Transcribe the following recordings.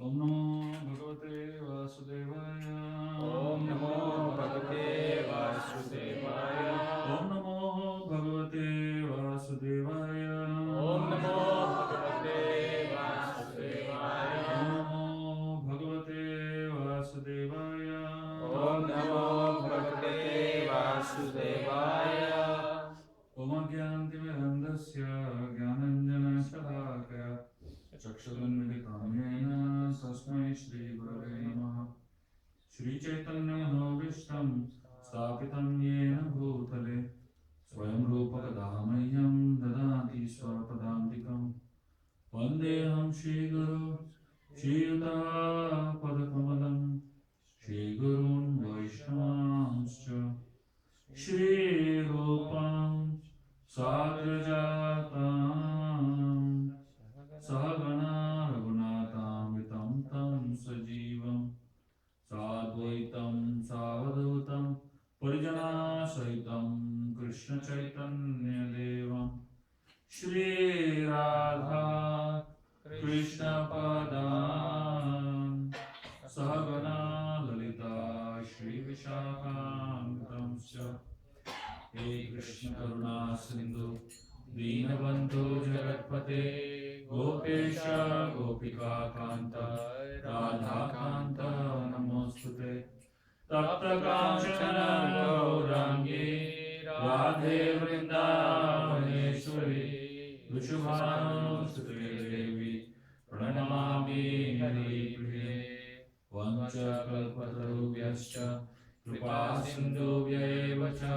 Om Namo Bhagavate Vasudevaya. Om Namo Bhagavate Vasudevaya. Om Namo Bhagavate Vasudevaya. Om Namo Bhagavate Vasudevaya. Om Namo Bhagavate Vasudevaya. Om Namo Bhagavate Vasudevaya. Om Ajnanatimirandasya Jnananjana-shalakaya Chakshurunmilitam Yena Tasmai Shri Gurave Namaha. Shri Chaitanya Mahavishtam Sthapitam Yena Bhutale Swayam Rupa Kadamahyam Dadati Swapadantikam Vandeham Shri Guru Shri Yuta Padakamalam Shri Gurun Vaishnavanscha Shri Rupam Sagrajatam Sahagana Raghunatam Vitam Tam Sajivam Sadvaitam Savadhutam Parijana Sahitam Krishna Chaitanya Devam Shri Radha Krishna Padam Sahagana Lalita Shri Vishakhantam Sya He Krishna Karuna Sindhu Deenabandhu Jagatpate Gopesha Gopika Kanta Radha Kanta Namostute Tapta Kanchana Gaurangi Radhe Vrindavaneshwari Vishubhanu Devi Pranamami Hari Priye Vancha Kalpatarubhyascha Kripa Sindhubhya eva cha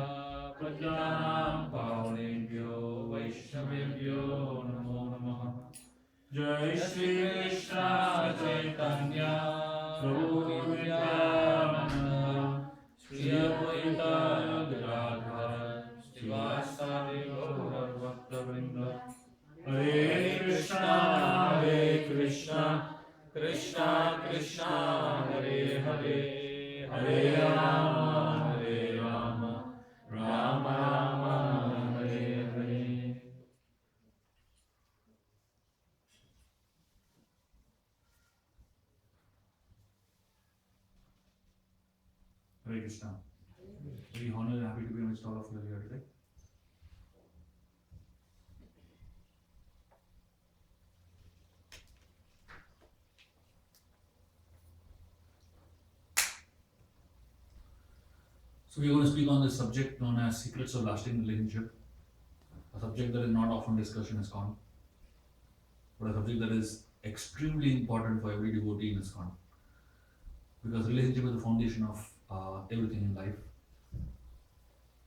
Prajnanam Pavanebhyo Vaishnavebhyo Namo Namaha. Jai Shri Krishna Chaitanya Prabhu Nityananda Shri Advaita Gadadhara Srivasadi Gaura Bhaktavrinda. Hare Krishna Krishna Krishna Hare Hare Hare Rama Rama Rama Hare Hare. Hare Krishna. Very honored and happy to be amidst all of you here today. So we are going to speak on this subject known as secrets of lasting relationship, a subject that is not often discussed in ISKCON, but a subject that is extremely important for every devotee in ISKCON, because relationship is the foundation of everything in life,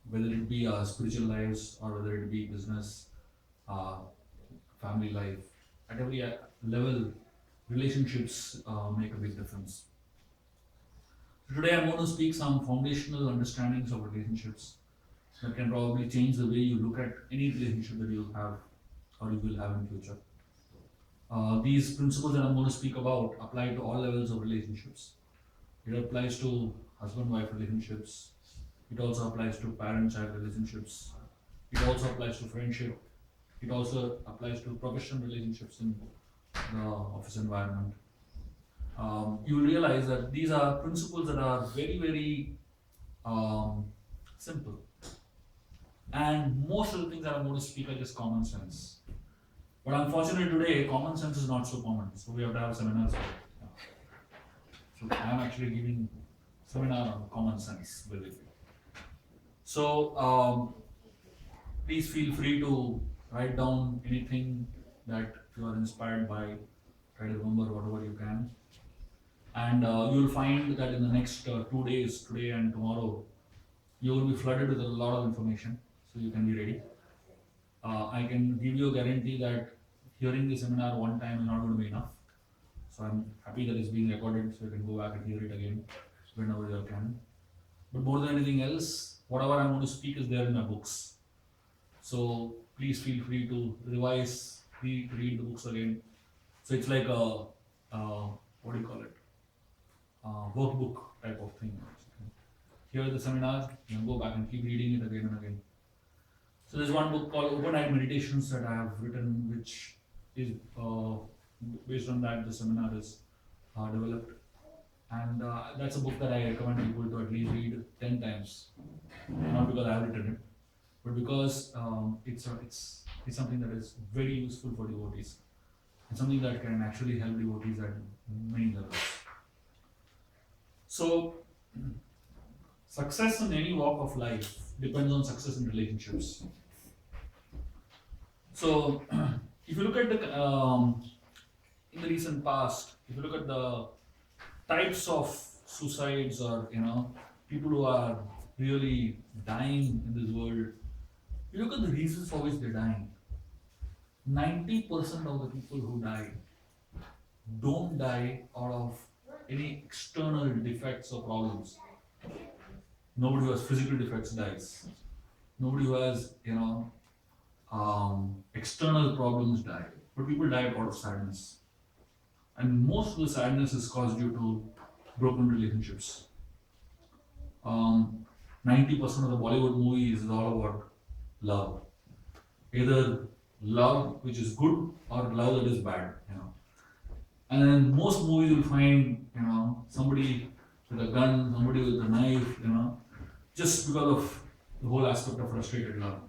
whether it be our spiritual lives or whether it be business, family life. At every level, relationships make a big difference. So today I'm going to speak some foundational understandings of relationships that can probably change the way you look at any relationship that you have or you will have in future. These principles that I'm going to speak about apply to all levels of relationships. It applies to husband-wife relationships. It also applies to parent-child relationships. It also applies to friendship. It also applies to professional relationships in the office environment. You will realize that these are principles that are very, very simple. And most of the things that I'm going to speak are just common sense. But unfortunately today, common sense is not so common. So we have to have seminars for it. So I'm actually giving seminar on common sense, basically. So please feel free to write down anything that you are inspired by. Try to remember whatever you can. And you will find that in the next 2 days, today and tomorrow, you will be flooded with a lot of information, so you can be ready. I can give you a guarantee that hearing the seminar one time is not going to be enough. So I'm happy that it's being recorded, so you can go back and hear it again whenever you can. But more than anything else, whatever I'm going to speak is there in my books. So please feel free to revise, read the books again. So it's like a what do you call it? Workbook type of thing. Here the seminar, you can go back and keep reading it again and again. So there's one book called Overnight Meditations that I have written, which is based on that the seminar is. developed, and that's a book that I recommend people to at least read 10 times. Not because I have written it, but because it's something that is very useful for devotees. It's something that can actually help devotees at many levels. So, success in any walk of life depends on success in relationships. So, if you look at in the recent past, if you look at the types of suicides or people who are really dying in this world, you look at the reasons for which they're dying. 90% of the people who die don't die out of any external defects or problems. Nobody who has physical defects dies. Nobody who has external problems die. But people die out of sadness. And most of the sadness is caused due to broken relationships. 90% of the Bollywood movies is all about love. Either love which is good or love that is bad. And in most movies you'll find, somebody with a gun, somebody with a knife, just because of the whole aspect of frustrated love.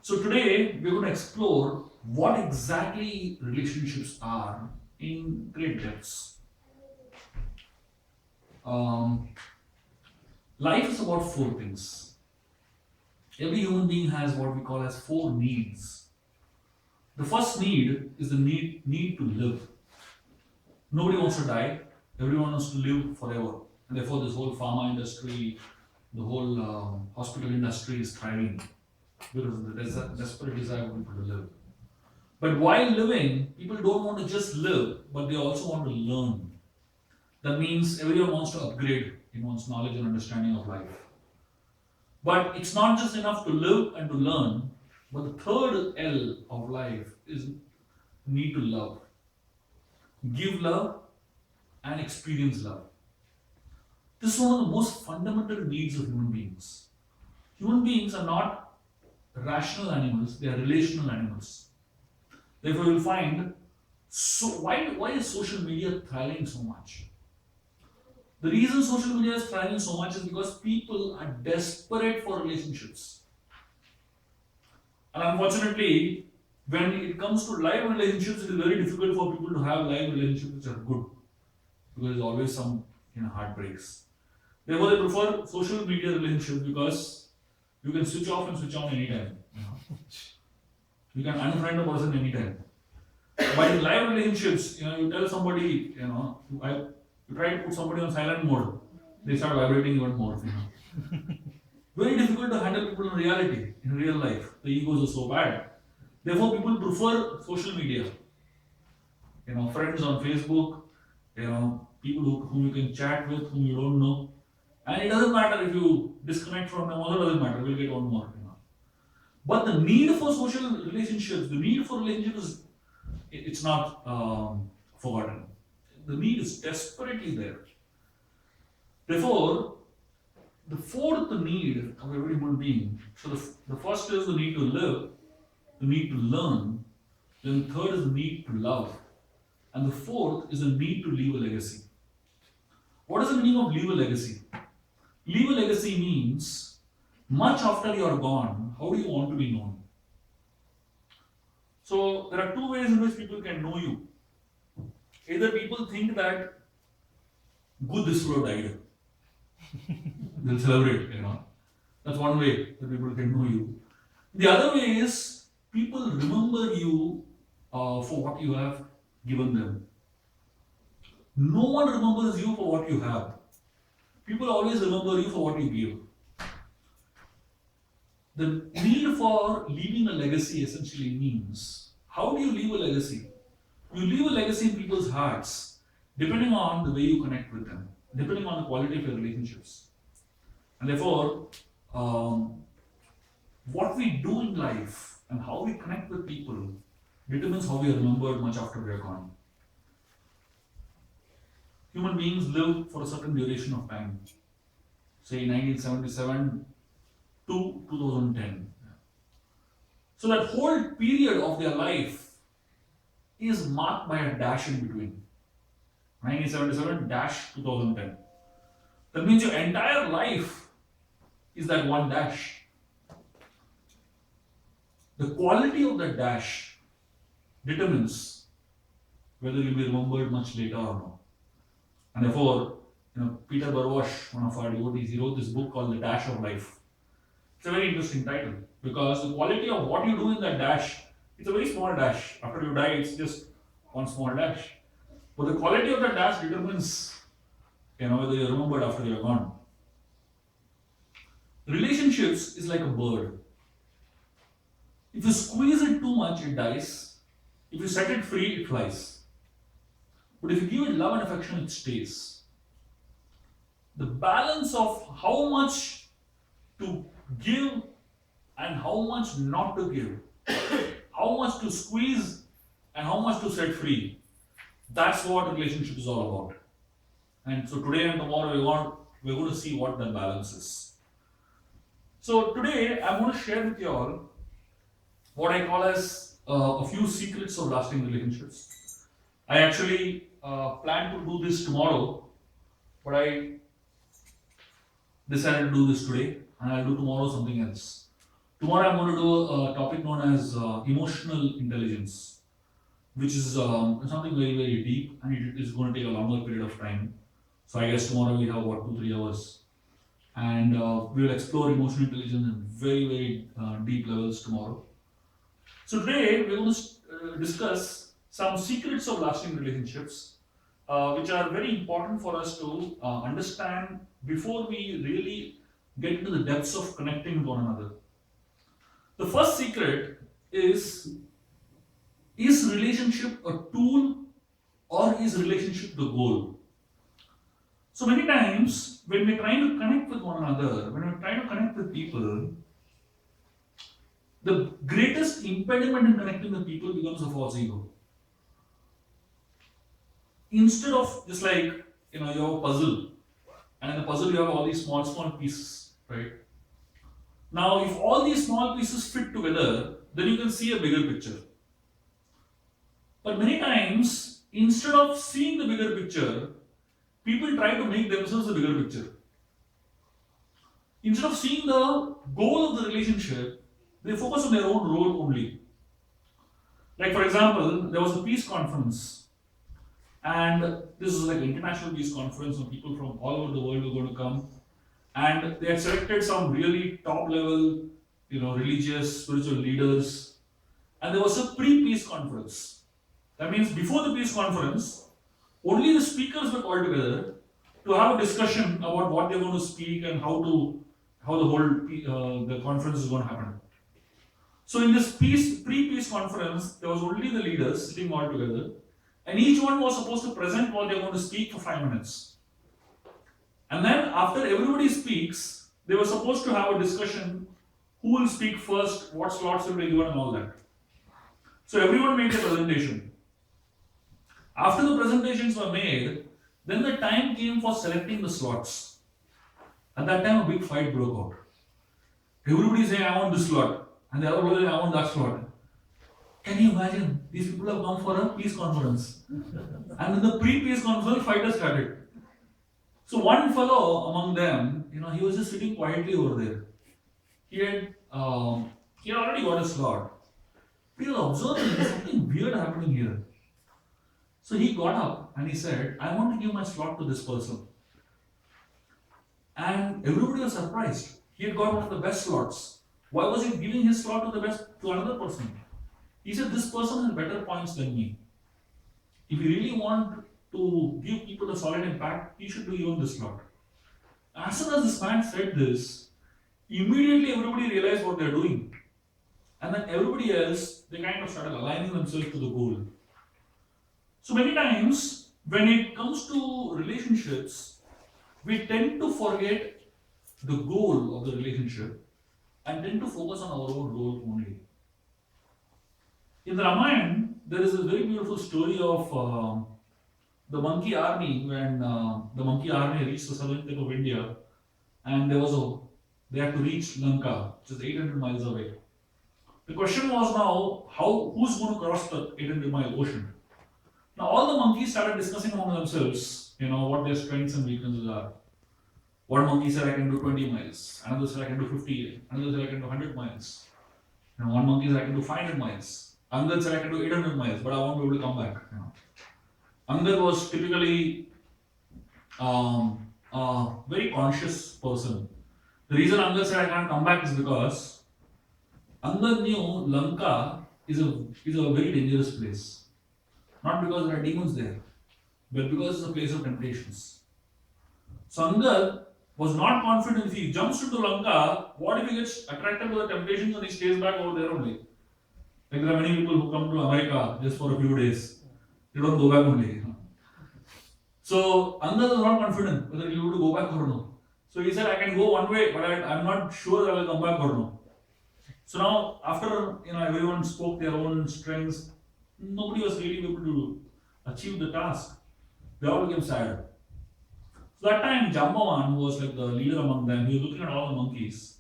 So today we're going to explore what exactly relationships are in great depths. Life is about four things. Every human being has what we call as four needs. The first need is the need to live. Nobody wants to die. Everyone wants to live forever. And therefore this whole pharma industry, the whole hospital industry is thriving because there's a desperate desire for people to live. But while living, people don't want to just live, but they also want to learn. That means everyone wants to upgrade in one's knowledge and understanding of life. But it's not just enough to live and to learn, but the third L of life is need to love. Give love and experience love. This is one of the most fundamental needs of human beings. Human beings are not rational animals, they are relational animals. Therefore, you'll find, so why is social media thriving so much? The reason social media is thriving so much is because people are desperate for relationships. And unfortunately, when it comes to live relationships, it is very difficult for people to have live relationships which are good. Because there's always some heartbreaks. Therefore, they prefer social media relationships because you can switch off and switch on anytime. You can unfriend a person anytime. But in live relationships, you tell somebody, you try to put somebody on silent mode, they start vibrating even more. Very difficult to handle people in reality, in real life. The egos are so bad. Therefore, people prefer social media. Friends on Facebook, people whom you can chat with, whom you don't know. And it doesn't matter if you disconnect from them, also doesn't matter, we'll get one more. But the need for social relationships, the need for relationships, it's not forgotten. The need is desperately there. Therefore, the fourth need of every human being, so the first is the need to live, the need to learn, then the third is the need to love, and the fourth is the need to leave a legacy. What is the meaning of leave a legacy? Leave a legacy means, much after you are gone, how do you want to be known? So, there are two ways in which people can know you. Either people think that, good, this fellow died. They'll celebrate, That's one way that people can know you. The other way is, people remember you for what you have given them. No one remembers you for what you have. People always remember you for what you give. The need for leaving a legacy essentially means, how do you leave a legacy? You leave a legacy in people's hearts, depending on the way you connect with them, depending on the quality of your relationships. And therefore, what we do in life and how we connect with people determines how we are remembered much after we are gone. Human beings live for a certain duration of time, say 1977 to 2010. So that whole period of their life is marked by a dash in between. 1977-2010. That means your entire life is that one dash. The quality of that dash determines whether you'll be remembered much later or not. And therefore, Peter Burwash, one of our devotees, he wrote this book called The Dash of Life. It's a very interesting title because the quality of what you do in that dash, it's a very small dash. After you die, it's just one small dash. But the quality of that dash determines, whether you're remembered after you're gone. Relationships is like a bird. If you squeeze it too much, it dies. If you set it free, it flies. But if you give it love and affection, it stays. The balance of how much to give and how much not to give, how much to squeeze and how much to set free, that's what relationship is all about. And so today and tomorrow we're going to see what that balance is. So today I'm going to share with you all what I call as a few secrets of lasting relationships. I actually plan to do this tomorrow, but I decided to do this today, and I'll do tomorrow something else. Tomorrow I'm going to do a topic known as emotional intelligence, which is something very, very deep, and it is going to take a longer period of time. So I guess tomorrow we have about 2-3 hours, and we will explore emotional intelligence in very, very deep levels tomorrow. So today we're going to discuss some secrets of lasting relationships, which are very important for us to understand before we really get into the depths of connecting with one another. The first secret is relationship a tool or is relationship the goal? So many times when we're trying to connect with one another, when we're trying to connect with people, the greatest impediment in connecting with people becomes a false ego. Instead of just like, you have a puzzle, and in the puzzle you have all these small, small pieces, right? Now, if all these small pieces fit together, then you can see a bigger picture. But many times, instead of seeing the bigger picture, people try to make themselves the bigger picture. Instead of seeing the goal of the relationship, they focus on their own role only. Like, for example, there was a peace conference, and this is like an international peace conference, and people from all over the world were going to come. And they had selected some really top level, religious, spiritual leaders. And there was a pre-peace conference. That means before the peace conference, only the speakers were called together to have a discussion about what they're going to speak and how the whole the conference is going to happen. So in this pre-peace conference, there was only the leaders sitting all together, and each one was supposed to present what they're going to speak for 5 minutes. And then after everybody speaks, they were supposed to have a discussion, who will speak first, what slots will be given and all that. So everyone made a presentation. After the presentations were made, then the time came for selecting the slots. At that time a big fight broke out. Everybody saying, I want this slot, and the other was saying, I want that slot. Can you imagine? These people have come for a peace conference. And in the pre-peace conference, fight has started. So one fellow among them, he was just sitting quietly over there. He had already got a slot. He was observing there's something weird happening here. So he got up and he said, I want to give my slot to this person. And everybody was surprised. He had got one of the best slots. Why was he giving his slot to another person? He said, this person has better points than me. If you really want to give people a solid impact, he should be given this slot. As soon as this man said this, immediately everybody realized what they're doing. And then everybody else, they kind of started aligning themselves to the goal. So many times, when it comes to relationships, we tend to forget the goal of the relationship and tend to focus on our own role only. In the Ramayana, there is a very beautiful story of the monkey army when the monkey army reached the southern tip of India, and they had to reach Lanka, which is 800 miles away. The question was now, who's going to cross the 800-mile ocean? Now all the monkeys started discussing among themselves, what their strengths and weaknesses are. One monkey said I can do 20 miles, another said I can do 50, another said I can do 100 miles. One monkey said I can do 500 miles, another said I can do 800 miles, but I won't be able to come back. Another was typically a very conscious person. The reason Angad said I can't come back is because Angad knew Lanka is a very dangerous place. Not because there are demons there, but because it's a place of temptations. So Angad was not confident if he jumps into Lanka, what if he gets attracted to the temptations and he stays back over there only? Like there are many people who come to America just for a few days. They don't go back only. So Angad was not confident whether he would go back or no. So he said, I can go one way, but I'm not sure that I will come back or no. So now, after everyone spoke their own strengths, nobody was really able to achieve the task. They all became sad. So that time, Jambavan, who was like the leader among them, he was looking at all the monkeys,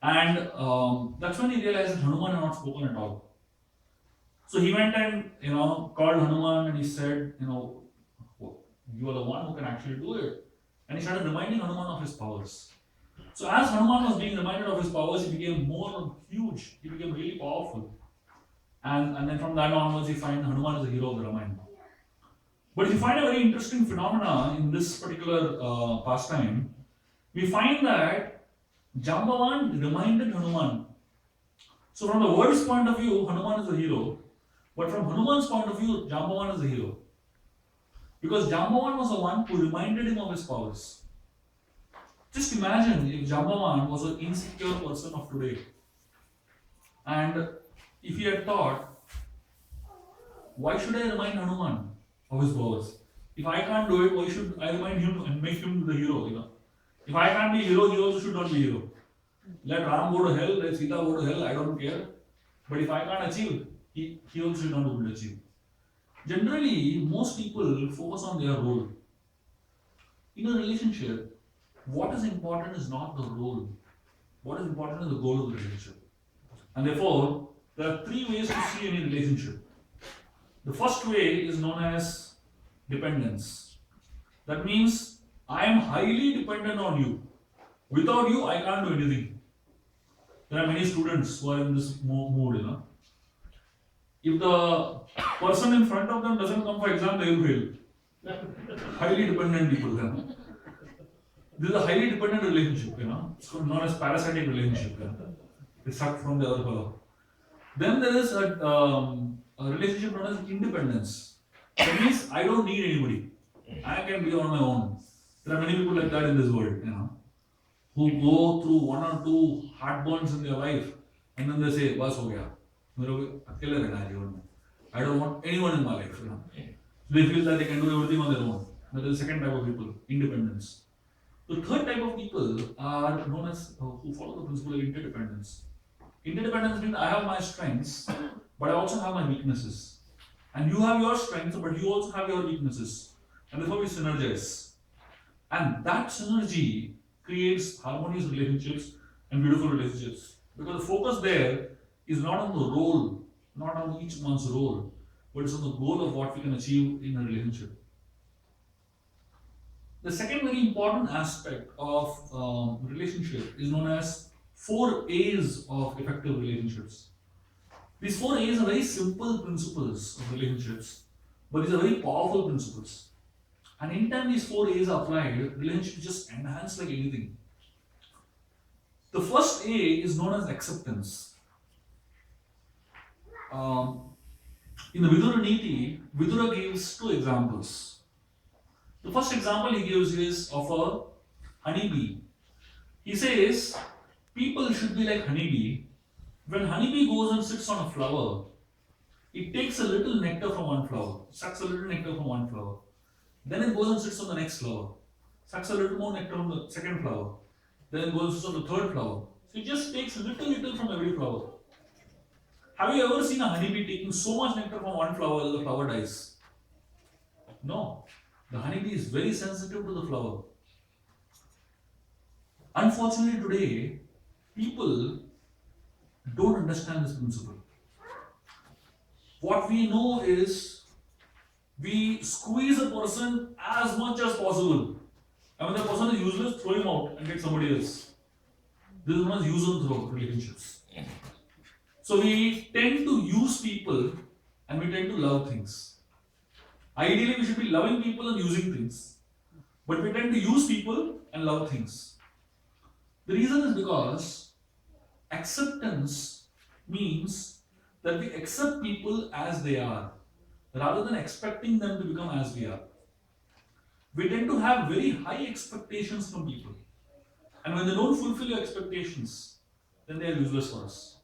and that's when he realized that Hanuman had not spoken at all. So he went and called Hanuman and he said, you are the one who can actually do it. And he started reminding Hanuman of his powers. So as Hanuman was being reminded of his powers, he became more huge. He became really powerful. And then from that onwards, you find Hanuman is the hero of the Ramayana. But if you find a very interesting phenomena in this particular pastime, we find that Jambavan reminded Hanuman. So from the world's point of view, Hanuman is the hero. But from Hanuman's point of view, Jambavan is the hero. Because Jambavan was the one who reminded him of his powers. Just imagine if Jambavan was an insecure person of today. And if he had thought, why should I remind Hanuman of his powers? If I can't do it, why should I remind him and make him the hero? If I can't be hero, he also should not be hero. Let Ram go to hell, let Sita go to hell, I don't care. But if I can't achieve, he also should not be able to achieve. Generally, most people focus on their role. In a relationship, what is important is not the role. What is important is the goal of the relationship. And therefore, there are three ways to see any relationship. The first way is known as dependence. That means I am highly dependent on you. Without you, I can't do anything. There are many students who are in this mood. If the person in front of them doesn't come for exam, they will fail. Highly dependent people. This is a highly dependent relationship. It's known as parasitic relationship. It's sucked from the other fellow. Then there is a relationship known as independence. That means I don't need anybody. I can be on my own. There are many people like that in this world, who go through one or two heartburns in their life and then they say, "Bas ho gaya. I don't want anyone in my life." They feel that they can do everything on their own. That is the second type of people, independence. The third type of people are known as who follow the principle of interdependence. Interdependence means I have my strengths, but I also have my weaknesses. And you have your strengths, but you also have your weaknesses. And therefore we synergize. And that synergy creates harmonious relationships and beautiful relationships. Because the focus there is not on the role, not on each one's role, but it's on the goal of what we can achieve in a relationship. The second very important aspect of relationship is known as 4 A's of effective relationships. These 4 A's are very simple principles of relationships, but these are very powerful principles. And anytime these 4 A's are applied, relationships just enhance like anything. The first A is known as acceptance. In the Vidura Niti, Vidura gives 2 examples. The first example he gives is of a honeybee. He says, people should be like honeybee. When honeybee goes and sits on a flower, it takes a little nectar from one flower, sucks a little nectar from one flower. Then it goes and sits on the next flower, sucks a little more nectar from the second flower. Then it goes and sits on the third flower. So it just takes little from every flower. Have you ever seen a honeybee taking so much nectar from one flower that the flower dies? No. The honeybee is very sensitive to the flower. Unfortunately today, people don't understand this principle. What we know is We squeeze a person as much as possible. And when the person is useless, throw him out and get somebody else. This is known as use and throw relationships. So we tend to use people and we tend to love things. Ideally, we should be loving people and using things. But we tend to use people and love things. The reason is because acceptance means that we accept people as they are rather than expecting them to become as we are. We tend to have very high expectations from people. And when they don't fulfill your expectations, then they are useless for us.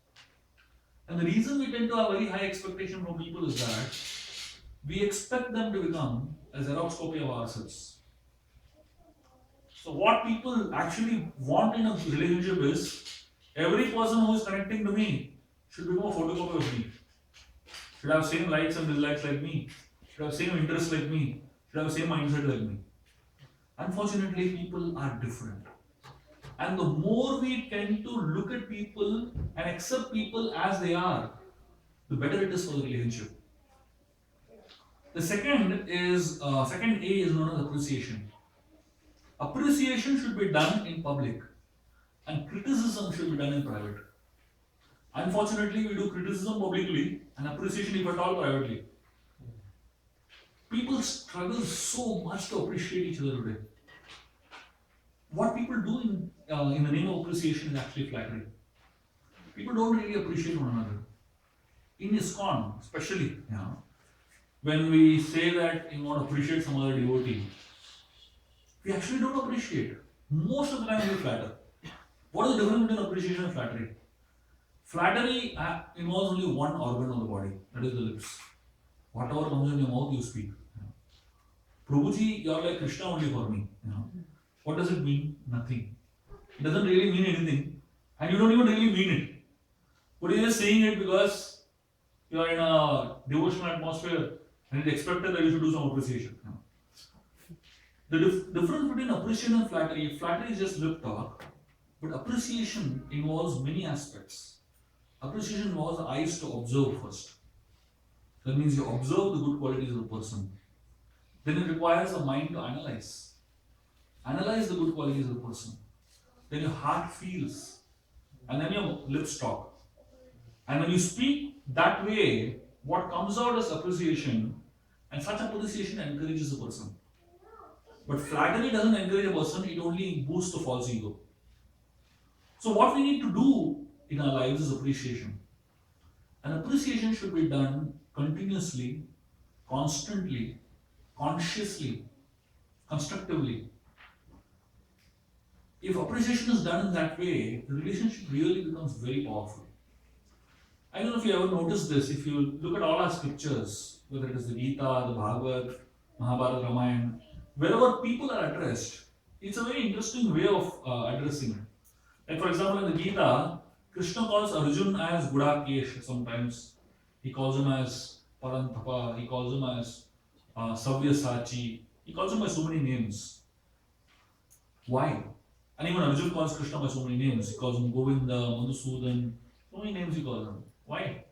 And the reason we tend to have very high expectation from people is that we expect them to become a Xerox copy of ourselves. So what people actually want in a relationship is every person who is connecting to me should become a photocopy of me. Should have same likes and dislikes like me. Should have same interests like me. Should have same mindset like me. Unfortunately, people are different. And the more we tend to look at people and accept people as they are, the better it is for the relationship. The second A is known as appreciation. Appreciation should be done in public, and criticism should be done in private. Unfortunately, we do criticism publicly and appreciation, if at all, privately. People struggle so much to appreciate each other today. What people do in the name of appreciation is actually flattery. People don't really appreciate one another. In ISKCON, especially, when we say that you want to appreciate some other devotee, we actually don't appreciate. Most of the time we flatter. What is the difference between appreciation and flattery? Flattery involves only one organ of the body, that is the lips. Whatever comes in your mouth, you speak. Prabhuji, you're like Krishna only for me. What does it mean? Nothing. It doesn't really mean anything, and you don't even really mean it. But you're just saying it because you are in a devotional atmosphere and it's expected that you should do some appreciation. The difference between appreciation and flattery is just lip talk, but appreciation involves many aspects. Appreciation involves the eyes to observe first. That means you observe the good qualities of the person. Then it requires a mind to analyze. Analyze the good qualities of the person. Then your heart feels. And then your lips talk. And when you speak that way, what comes out is appreciation, and such appreciation encourages the person. But flattery doesn't encourage a person, it only boosts the false ego. So what we need to do in our lives is appreciation. And appreciation should be done continuously, constantly, consciously, constructively. If appreciation is done in that way, the relationship really becomes very powerful. I don't know if you ever noticed this, if you look at all our scriptures, whether it is the Gita, the Bhagavad, Mahabharata, Ramayana, wherever people are addressed, it's a very interesting way of addressing it. Like for example, in the Gita, Krishna calls Arjun as Gudakesh sometimes. He calls him as Parantapa, he calls him as Savyasachi, he calls him by so many names. Why? And even Arjun calls Krishna by so many names. He calls him Govinda, Madhusudan, so many names he calls him. Why?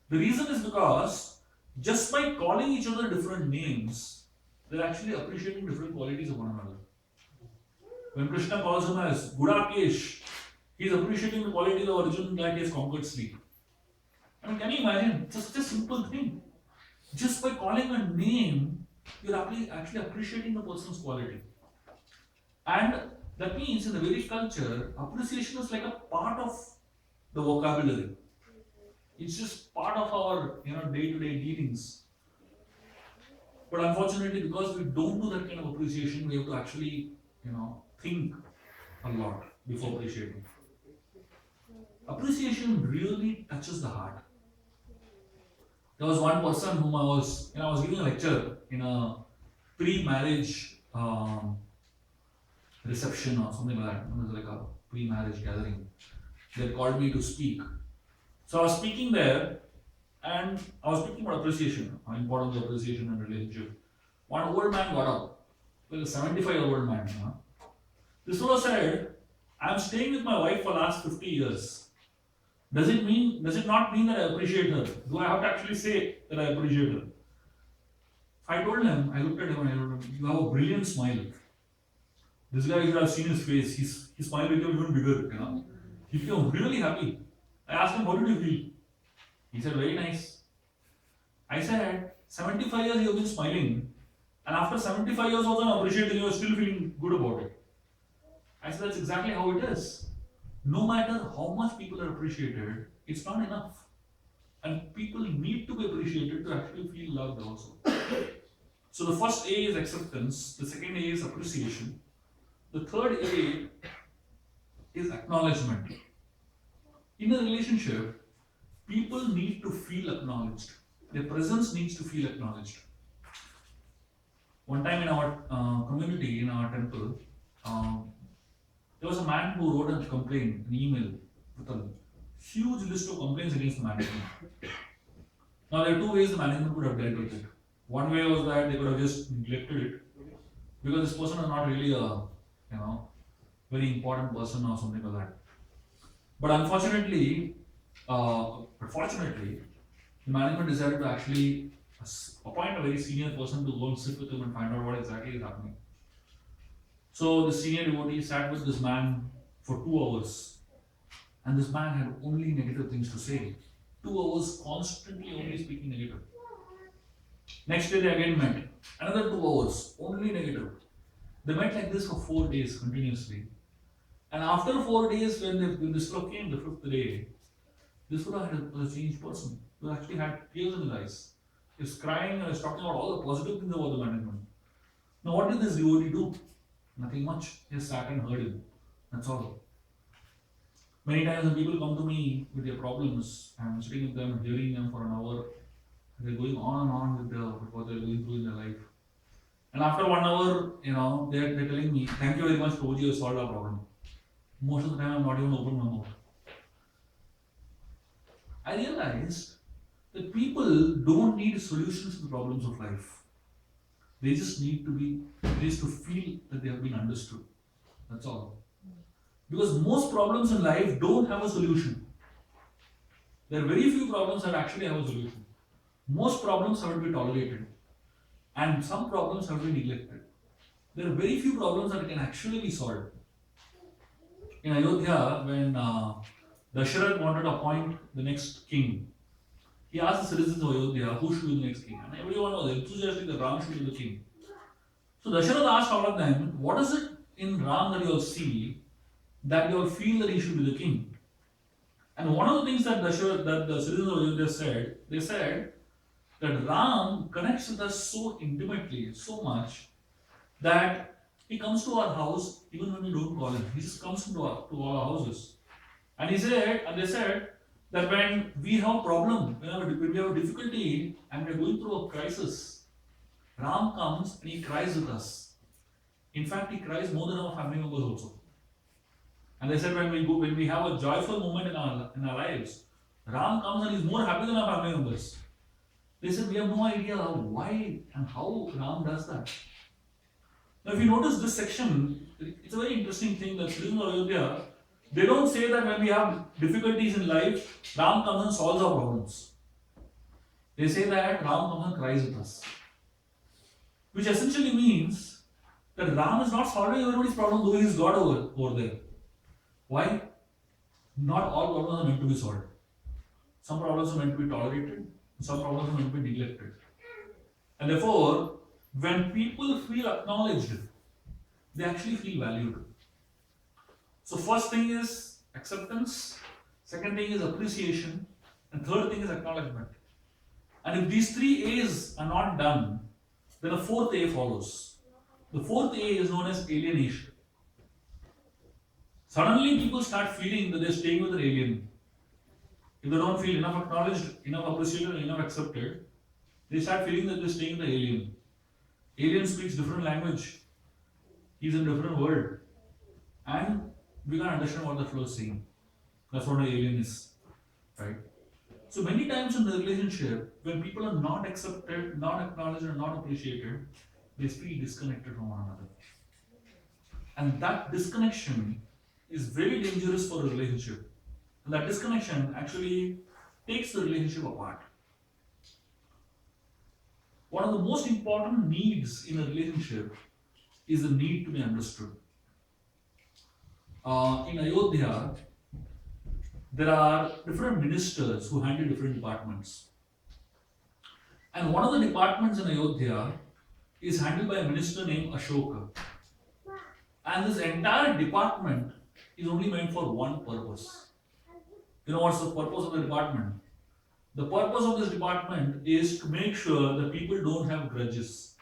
The reason is because just by calling each other different names, they're actually appreciating different qualities of one another. When Krishna calls him as Gudakesh, he's appreciating the qualities of Arjun that he has conquered sleep. I mean, can you imagine? Just a simple thing. Just by calling a name, you're actually appreciating the person's quality. And that means in the Vedic culture, appreciation is like a part of the vocabulary. It's just part of our day-to-day dealings. But unfortunately, because we don't do that kind of appreciation, we have to actually think a lot before appreciating. Appreciation really touches the heart. There was one person whom I was giving a lecture in a pre-marriage reception or something like that. It was like a pre-marriage gathering. They called me to speak. So I was speaking there, and I was speaking about appreciation, how important the appreciation and relationship. One old man got up, like a 75-year-old man. This fellow said, "I'm staying with my wife for the last 50 years. Does it not mean that I appreciate her? Do I have to actually say that I appreciate her?" I told him, I looked at him and I told him, you have a brilliant smile. This guy, you should have seen his face. His smile became even bigger. He became really happy. I asked him, how did you feel? He said, very nice. I said, 75 years you have been smiling, and after 75 years also I'm appreciating you are still feeling good about it. I said, that's exactly how it is. No matter how much people are appreciated, it's not enough. And people need to be appreciated to actually feel loved also. So the first A is acceptance, the second A is appreciation, the third A is acknowledgement. In a relationship, people need to feel acknowledged. Their presence needs to feel acknowledged. One time in our community, in our temple, there was a man who wrote a complaint, an email with a huge list of complaints against the management. Now there are two ways the management could have dealt with it. One way was that they could have just neglected it because this person is not really a very important person or something like that. But unfortunately, fortunately, the management decided to actually appoint a very senior person to go and sit with him and find out what exactly is happening. So the senior devotee sat with this man for 2 hours, and this man had only negative things to say. 2 hours constantly only speaking negative. Next day they again met. Another 2 hours, only negative. They met like this for 4 days continuously. And after 4 days, when this fellow came, the 5th day, this fellow was a changed person. He actually had tears in his eyes. He was crying and was talking about all the positive things about the management. Now, what did this devotee do? Nothing much. He just sat and heard him. That's all. Many times when people come to me with their problems, I'm sitting with them, hearing them for an hour. They're going on and on with what they're going through in their life. And after 1 hour, they're telling me, thank you very much, Prabhuji, you solved our problem. Most of the time, I'm not even open my mouth. I realized that people don't need solutions to the problems of life. They just need to feel that they have been understood. That's all. Because most problems in life don't have a solution. There are very few problems that actually have a solution. Most problems have to be tolerated, and some problems have to be neglected. There are very few problems that can actually be solved. In Ayodhya, when Dasharath wanted to appoint the next king, he asked the citizens of Ayodhya who should be the next king, and everyone was enthusiastic that Ram should be the king. So Dasharath asked all of them, what is it in Ram that you all see that you all feel that he should be the king? And one of the things that the citizens of Ayodhya said, they said that Ram connects with us so intimately, so much, that he comes to our house even when we don't call him. He just comes to all our houses. And they said that when we have a problem, when we have a difficulty and we are going through a crisis, Ram comes and he cries with us. In fact, he cries more than our family members also. And they said when we have a joyful moment in our lives, Ram comes and he's more happy than our family members. They said we have no idea why and how Ram does that. Now, if you notice this section, it's a very interesting thing that citizens of Ayodhya, they don't say that when we have difficulties in life, Ram comes and solves our problems. They say that Ram comes and cries with us. Which essentially means that Ram is not solving everybody's problem, though he is God over there. Why? Not all problems are meant to be solved. Some problems are meant to be tolerated, some problems are meant to be neglected. And therefore, when people feel acknowledged, they actually feel valued. So first thing is acceptance, second thing is appreciation, and third thing is acknowledgement. And if these three A's are not done, then a fourth A follows. The fourth A is known as alienation. Suddenly people start feeling that they're staying with an alien. If they don't feel enough acknowledged, enough appreciated, and enough accepted, they start feeling that they're staying with the alien. Alien speaks different language. He's in a different world. And we can't understand what the fellow is saying. That's what an alien is. Right? So many times in the relationship, when people are not accepted, not acknowledged, and not appreciated, they feel disconnected from one another. And that disconnection is very dangerous for a relationship. And that disconnection actually takes the relationship apart. One of the most important needs in a relationship is the need to be understood. In Ayodhya, there are different ministers who handle different departments. And one of the departments in Ayodhya is handled by a minister named Ashoka. And this entire department is only meant for one purpose. You know what's the purpose of the department? The purpose of this department is to make sure that people don't have grudges.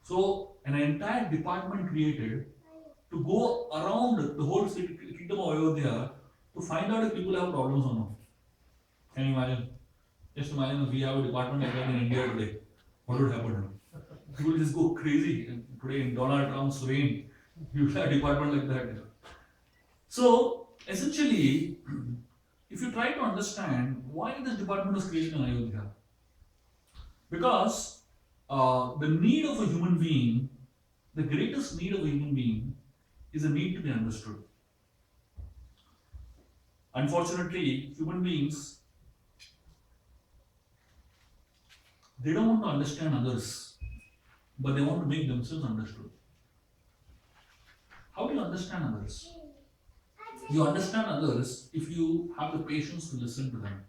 So, an entire department created to go around the whole kingdom of Ayodhya to find out if people have problems or not. Can you imagine? Just imagine if we have a department like that in India today. What would happen? People just go crazy. And today in Donald Trump's reign, you have a department like that. So, essentially, if you try to understand why this department was created in Ayodhya, because the need of a human being, the greatest need of a human being, is the need to be understood. Unfortunately, human beings, they don't want to understand others, but they want to make themselves understood. How do you understand others? You understand others if you have the patience to listen to them.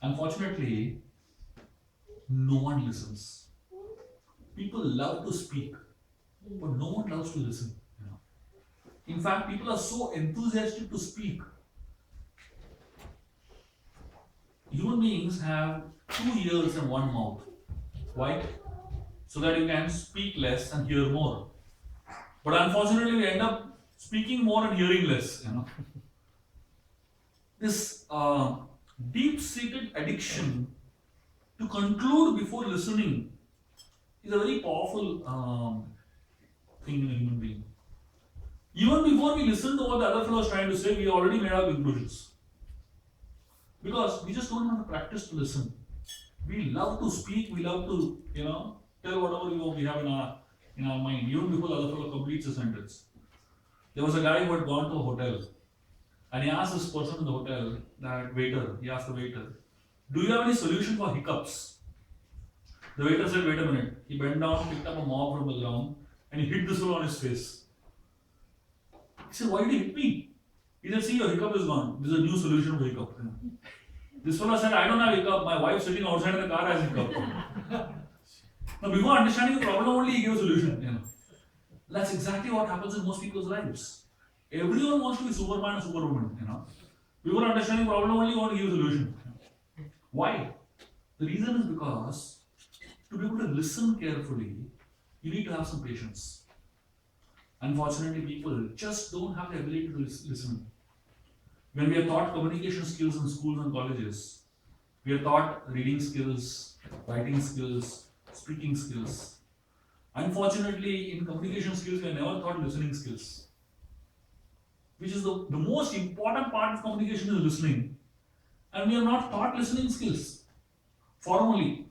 Unfortunately, no one listens. People love to speak, but no one loves to listen. In fact, people are so enthusiastic to speak. Human beings have 2 ears and 1 mouth. Why? So that you can speak less and hear more. But unfortunately, we end up speaking more and hearing less. This deep-seated addiction to conclude before listening is a very powerful thing in a human being. Even before we listen to what the other fellow is trying to say, we already made our conclusions. Because we just don't have the practice to listen. We love to speak, we love to, tell whatever we have in our mind, even before the other fellow completes a sentence. There was a guy who had gone to a hotel, and he asked this person in the hotel, he asked the waiter, do you have any solution for hiccups? The waiter said, wait a minute. He bent down, picked up a mop from the ground, and he hit this fellow on his face. He said, why did you hit me? He said, see, your hiccup is gone. This is a new solution for hiccup. This fellow said, I don't have hiccup. My wife sitting outside in the car has hiccup. Now, before understanding the problem only, he gave a solution. That's exactly what happens in most people's lives. Everyone wants to be Superman or Superwoman. Before understanding the problem only, you want to give a solution. Why? The reason is because to be able to listen carefully, you need to have some patience. Unfortunately, people just don't have the ability to listen. When we are taught communication skills in schools and colleges, we are taught reading skills, writing skills, speaking skills. Unfortunately, in communication skills, we are never taught listening skills. Which is the most important part of communication is listening. And we are not taught listening skills formally.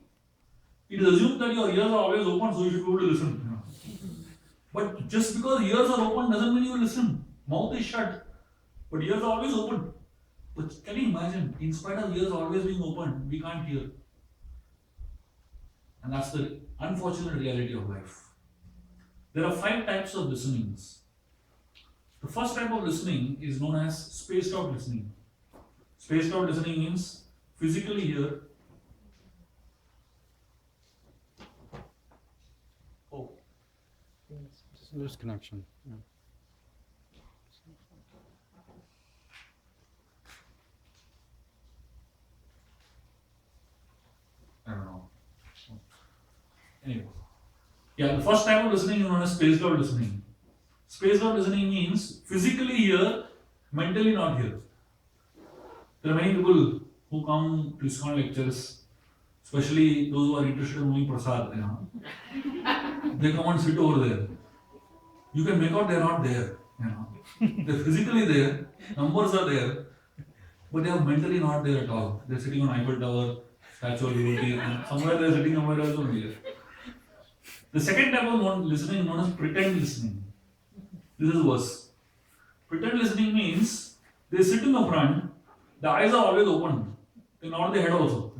It is assumed that your ears are always open, so you should be able to listen. But just because ears are open doesn't mean you listen. Mouth is shut, but ears are always open. But can you imagine, in spite of ears always being open, we can't hear. And that's the unfortunate reality of life. There are 5 types of listenings. The first type of listening is known as spaced out listening. Spaced out listening means physically hear. Just lose connection. Yeah. I don't know. Anyway. Yeah, the first type of listening is known as spaced out listening. Spaced out listening means physically hear, mentally not hear. There are many people who come to ISKCON lectures, especially those who are interested in moving prasad. They come and sit over there. You can make out they are not there. They're physically there, numbers are there, but they are mentally not there at all. They're sitting on Eiffel Tower, Statue of Liberty, and somewhere they're sitting somewhere else only there. The second type of listening is known as pretend listening. This is worse. Pretend listening means they sit in the front, the eyes are always open, they nod their head also.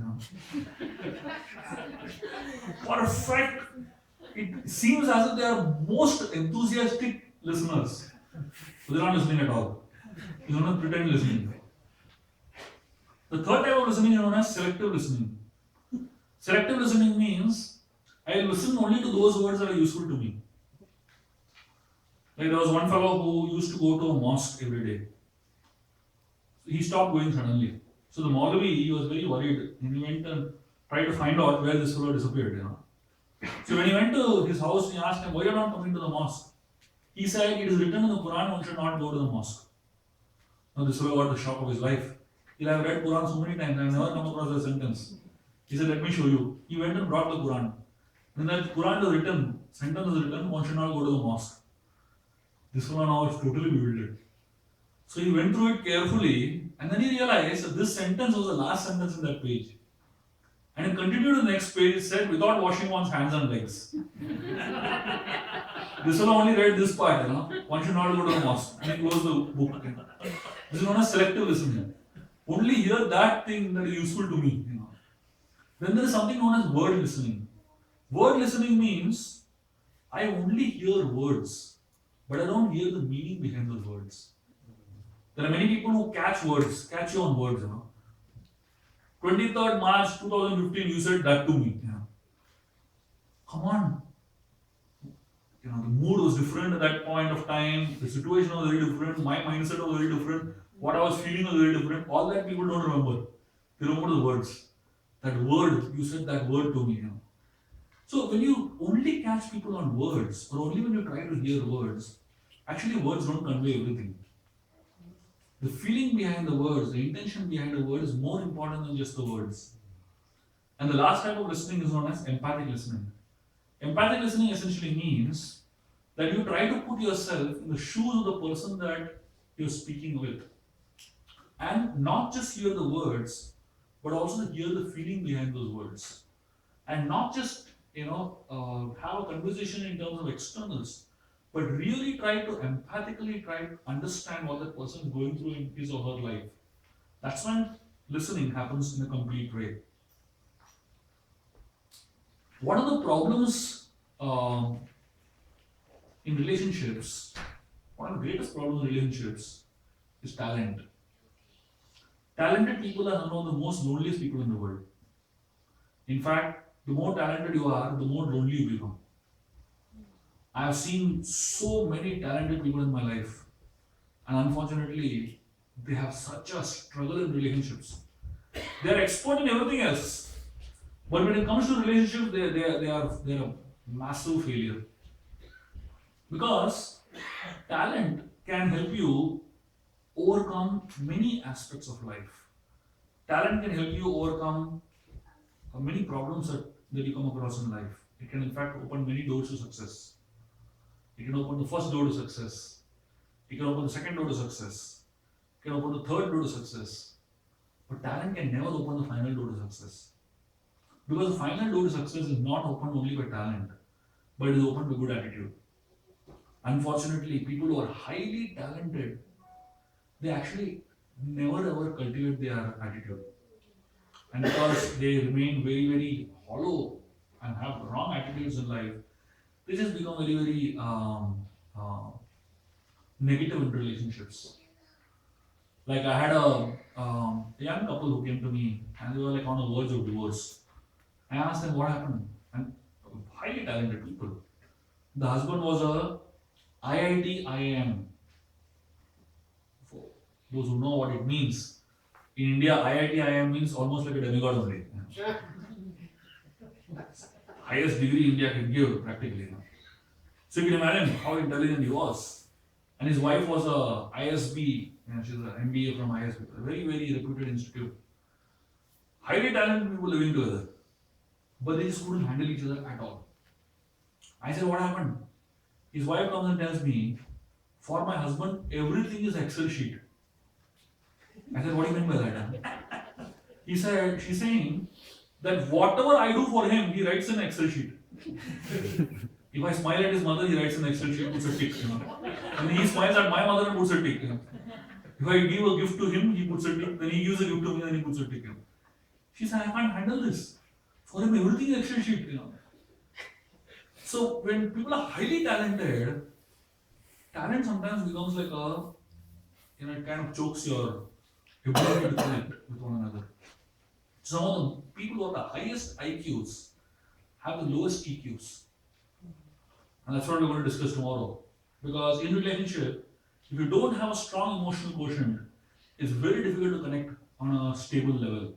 Perfect. It seems as if they are most enthusiastic listeners. So they're not listening at all. It's not pretend listening. The third type of listening is known as selective listening. Selective listening means I listen only to those words that are useful to me. Like there was one fellow who used to go to a mosque every day. He stopped going suddenly. So the Maulavi, he was very worried. And he went and tried to find out where this fellow disappeared. So when he went to his house, he asked him, why are you not coming to the mosque? He said, it is written in the Quran, one should not go to the mosque. Now this fellow got the shock of his life. He'll have read Quran so many times, I've never come across a sentence. He said, let me show you. He went and brought the Quran. When that Quran is written, sentence is written, one should not go to the mosque. This fellow now is totally bewildered. So he went through it carefully, and then he realized that this sentence was the last sentence in that page. And he continued to the next page, it said, without washing one's hands and legs. This fellow only read this part, one should not go to the mosque. And he closed the book. This is known as selective listening. Only hear that thing that is useful to me. Then there is something known as word listening. Word listening means I only hear words, but I don't hear the meaning behind those words. There are many people who catch words, catch you on words. 23rd March 2015, you said that to me. Come on. The mood was different at that point of time. The situation was very different. My mindset was very different. What I was feeling was very different. All that people don't remember. They remember the words. That word, you said that word to me. So when you only catch people on words, or only when you try to hear words, actually words don't convey everything. The feeling behind the words, the intention behind the word is more important than just the words. And the last type of listening is known as empathic listening. Empathic listening essentially means that you try to put yourself in the shoes of the person that you're speaking with. And not just hear the words, but also hear the feeling behind those words. And not just, have a conversation in terms of externals, but really try to empathically try to understand what that person is going through in his or her life. That's when listening happens in a complete way. One of the problems in relationships, one of the greatest problems in relationships is talent. Talented people are some of the most loneliest people in the world. In fact, the more talented you are, the more lonely you become. I have seen so many talented people in my life, and unfortunately, they have such a struggle in relationships. They are expert in everything else, but when it comes to relationships, they are a massive failure. Because talent can help you overcome many aspects of life. Talent can help you overcome many problems that you come across in life. It can in fact open many doors to success. It can open the first door to success. It can open the second door to success. It can open the third door to success. But talent can never open the final door to success. Because the final door to success is not opened only by talent, but it is opened by good attitude. Unfortunately, people who are highly talented, they actually never ever cultivate their attitude. And because they remain very, very hollow and have wrong attitudes in life, they just become very, very negative in relationships. Like I had a young couple who came to me and they were like on the verge of divorce. I asked them what happened, and highly talented people. The husband was a IIT IIM. For those who know what it means, in India, IIT IIM means almost like a demigod only. Highest degree India can give practically. So you can imagine how intelligent he was. And his wife was a ISB, she's an MBA from ISB, a very, very reputed institute. Highly talented people living together. But they just couldn't handle each other at all. I said, what happened? His wife comes and tells me, for my husband, everything is Excel sheet. I said, what do you mean by that? He said, she's saying that whatever I do for him, he writes in Excel sheet. If I smile at his mother, he writes in Excel sheet, puts a tick. And he smiles at my mother and puts a tick. If I give a gift to him, he puts a tick. Then he gives a gift to me and he puts a tick. She said, I can't handle this. For him, everything is Excel sheet. So when people are highly talented, talent sometimes becomes like it kind of chokes your ability to connect with one another. Some of the people who have the highest IQs have the lowest EQs. And that's what we're going to discuss tomorrow. Because in relationship, if you don't have a strong emotional quotient, it's very difficult to connect on a stable level.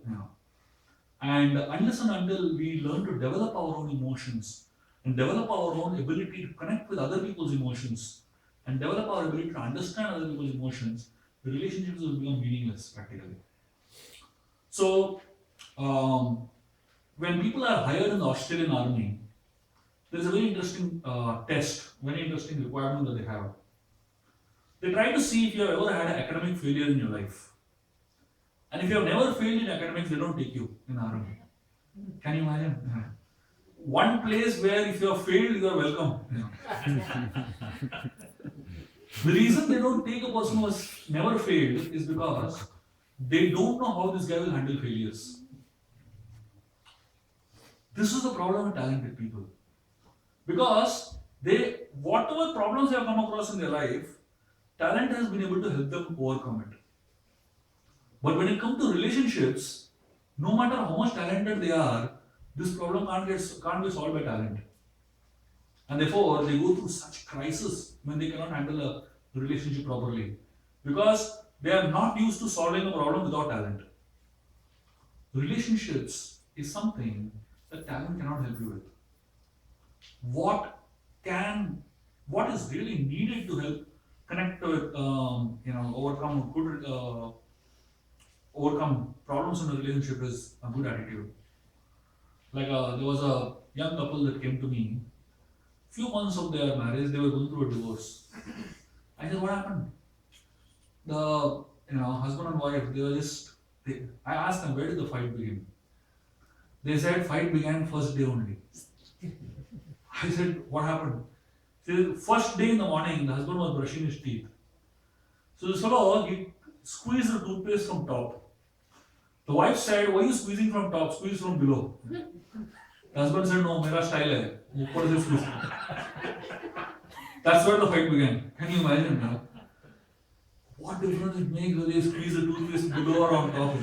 And unless and until we learn to develop our own emotions and develop our own ability to connect with other people's emotions and develop our ability to understand other people's emotions, the relationships will become meaningless practically. So, when people are hired in the Australian Army, there is a very interesting test, very interesting requirement that they have. They try to see if you have ever had an academic failure in your life. And if you have never failed in academics, they don't take you in the army. Can you imagine? One place where if you have failed, you are welcome. The reason they don't take a person who has never failed is because they don't know how this guy will handle failures. This is the problem with talented people. Because whatever problems they have come across in their life, talent has been able to help them overcome it. But when it comes to relationships, no matter how much talented they are, this problem can't be solved by talent. And therefore, they go through such crisis when they cannot handle a relationship properly. Because they are not used to solving a problem without talent. Relationships is something that talent cannot help you with. What is really needed to help connect with, overcome problems in a relationship is a good attitude. Like there was a young couple that came to me. Few months of their marriage, they were going through a divorce. I said, what happened? The husband and wife, I asked them, where did the fight begin? They said fight began first day only. I said, what happened? They said, first day in the morning, the husband was brushing his teeth. So the fellow, he squeezed the toothpaste from top. The wife said, why are you squeezing from top? Squeeze from below. The husband said, no, mera style hai. Upar se squeeze. That's where the fight began. Can you imagine now? What difference it makes whether you squeeze the toothpaste below or on top?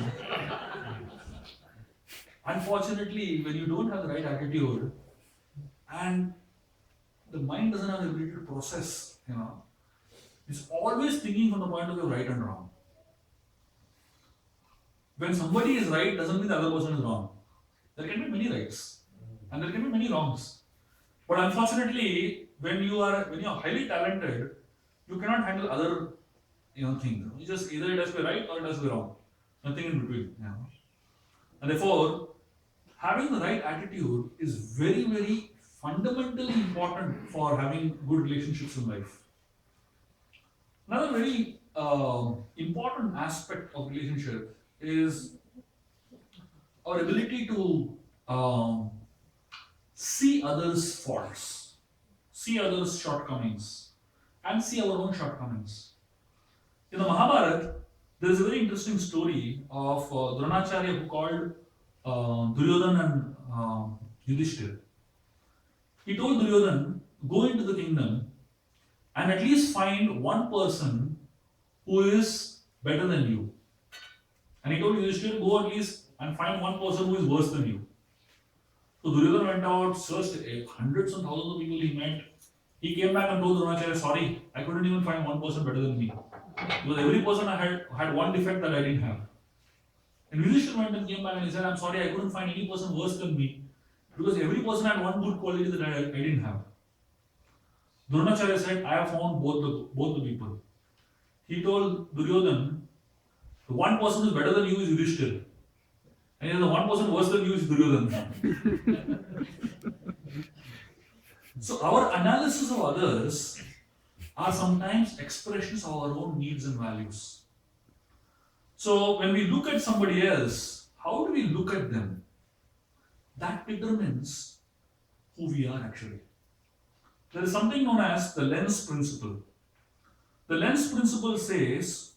Unfortunately, when you don't have the right attitude and the mind doesn't have the ability to process, it's always thinking from the point of view of right and wrong. When somebody is right, doesn't mean the other person is wrong. There can be many rights and there can be many wrongs. But unfortunately, when you are highly talented, you cannot handle other things. You just either it has to be right or it has to be wrong. Nothing in between. And therefore, having the right attitude is very, very fundamentally important for having good relationships in life. Another very important aspect of relationship is our ability to see others' faults, see others' shortcomings, and see our own shortcomings. In the Mahabharata, there is a very interesting story of Dronacharya who called Duryodhan and Yudhishthira. He told Duryodhan, go into the kingdom and at least find one person who is better than you. And he told Yudhishthira, go at least and find one person who is worse than you. So Duryodhan went out, searched hundreds and thousands of people he met. He came back and told Dronacharya, sorry, I couldn't even find one person better than me. Because every person I had one defect that I didn't have. And Yudhishthira went and came back and he said, I'm sorry, I couldn't find any person worse than me. Because every person had one good quality that I didn't have. Dronacharya said, I have found both the people. He told Duryodhan, the one person who is better than you is Yudhishthira. And the one person worse than you is Duryodhan. So our analysis of others are sometimes expressions of our own needs and values. So when we look at somebody else, how do we look at them? That determines who we are actually. There is something known as the lens principle. The lens principle says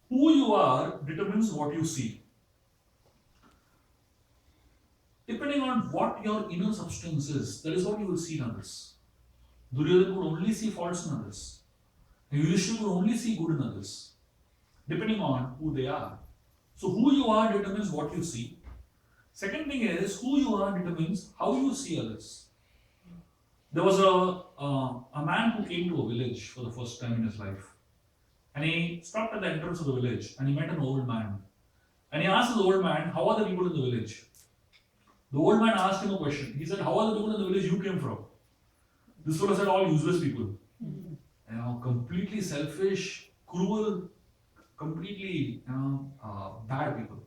who you are determines what you see. Depending on what your inner substance is, that is what you will see in others. Duryodhana could only see faults in others. And Yudhishthira could only see good in others, depending on who they are. So who you are determines what you see. Second thing is, who you are determines how you see others. There was a man who came to a village for the first time in his life. And he stopped at the entrance of the village and he met an old man. And he asked the old man, how are the people in the village? The old man asked him a question. He said, how are the people in the village you came from? This fellow said, all useless people. Completely selfish, cruel, completely bad people.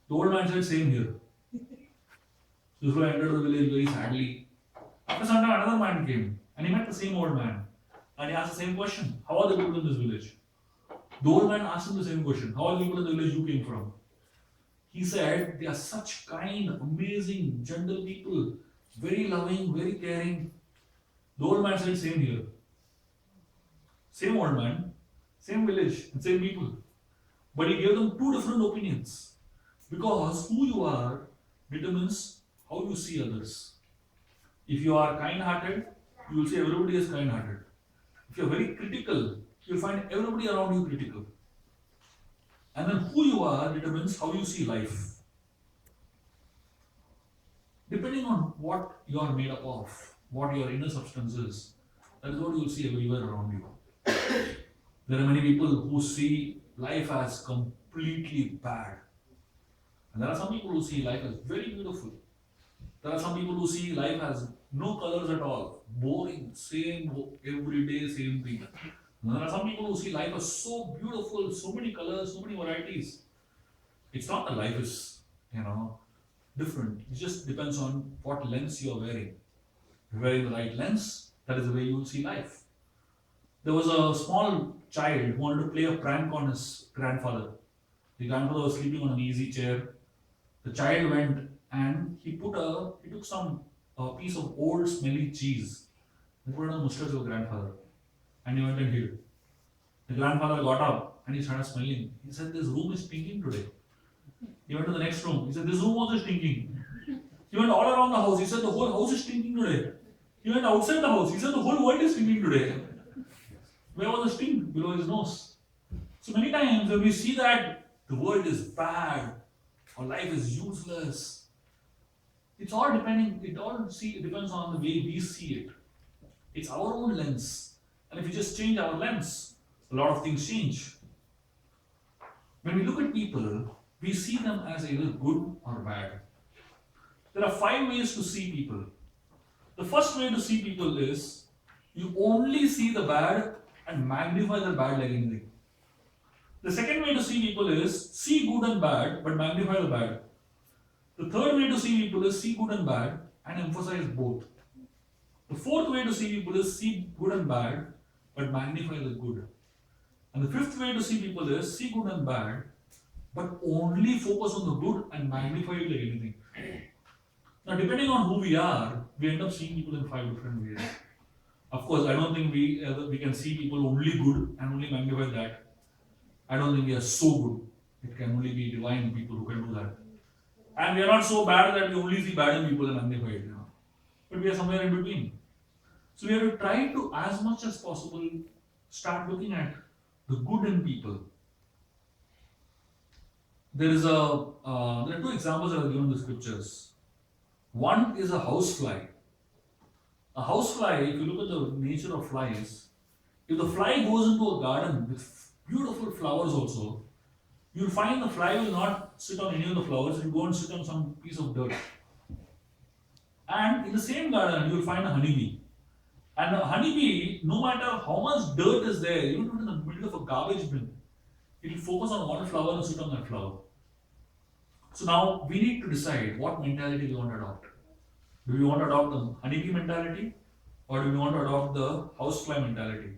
The old man said, same here. This fellow entered the village very sadly. After some time, another man came and he met the same old man. And he asked the same question, how are the people in this village? The old man asked him the same question, how are the people in the village you came from? He said, they are such kind, amazing, gentle people, very loving, very caring. The old man said, same here. Same old man, same village, and same people. But he gave them two different opinions. Because who you are determines how you see others. If you are kind-hearted, you will say everybody is kind-hearted. If you are very critical, you will find everybody around you critical. And then who you are determines how you see life. Depending on what you are made up of, what your inner substance is, that is what you will see everywhere around you. There are many people who see life as completely bad. And there are some people who see life as very beautiful. There are some people who see life as no colors at all, boring, same everyday, same thing. And there are some people who see life as so beautiful, so many colors, so many varieties. It's not that life is, different. It just depends on what lens you are wearing. If you're wearing the right lens, that is the way you will see life. There was a small child who wanted to play a prank on his grandfather. The grandfather was sleeping on an easy chair. The child went and he took some piece of old smelly cheese and put it on the mustache of the grandfather. And he went and hid. The grandfather got up and he started smelling. He said, this room is stinking today. He went to the next room. He said, this room also stinking. He went all around the house. He said, the whole house is stinking today. He went outside the house. He said, the whole world is stinking today. Where was the stink? Below his nose. So many times when we see that the world is bad or life is useless, it all depends on the way we see it. It's our own lens. And if we just change our lens, a lot of things change. When we look at people, we see them as either good or bad. There are 5 ways to see people. The first way to see people is you only see the bad and magnify the bad like anything. The second way to see people is see good and bad but magnify the bad. The third way to see people is see good and bad and emphasize both. The fourth way to see people is see good and bad but magnify the good. And the fifth way to see people is see good and bad but only focus on the good and magnify it like anything. Now, depending on who we are, we end up seeing people in 5 different ways. Of course, I don't think we can see people only good and only magnify that. I don't think we are so good. It can only be divine people who can do that. And we are not so bad that we only see bad in people and magnify it. But we are somewhere in between. So we have to try to, as much as possible, start looking at the good in people. There are 2 examples that are given in the scriptures. One is a housefly. A housefly, if you look at the nature of flies, if the fly goes into a garden with beautiful flowers also, you'll find the fly will not sit on any of the flowers, it will go and sit on some piece of dirt. And in the same garden, you'll find a honeybee. And a honeybee, no matter how much dirt is there, even if it's in the middle of a garbage bin, it will focus on one flower and sit on that flower. So now we need to decide what mentality we want to adopt. Do we want to adopt the honeybee mentality or do we want to adopt the housefly mentality?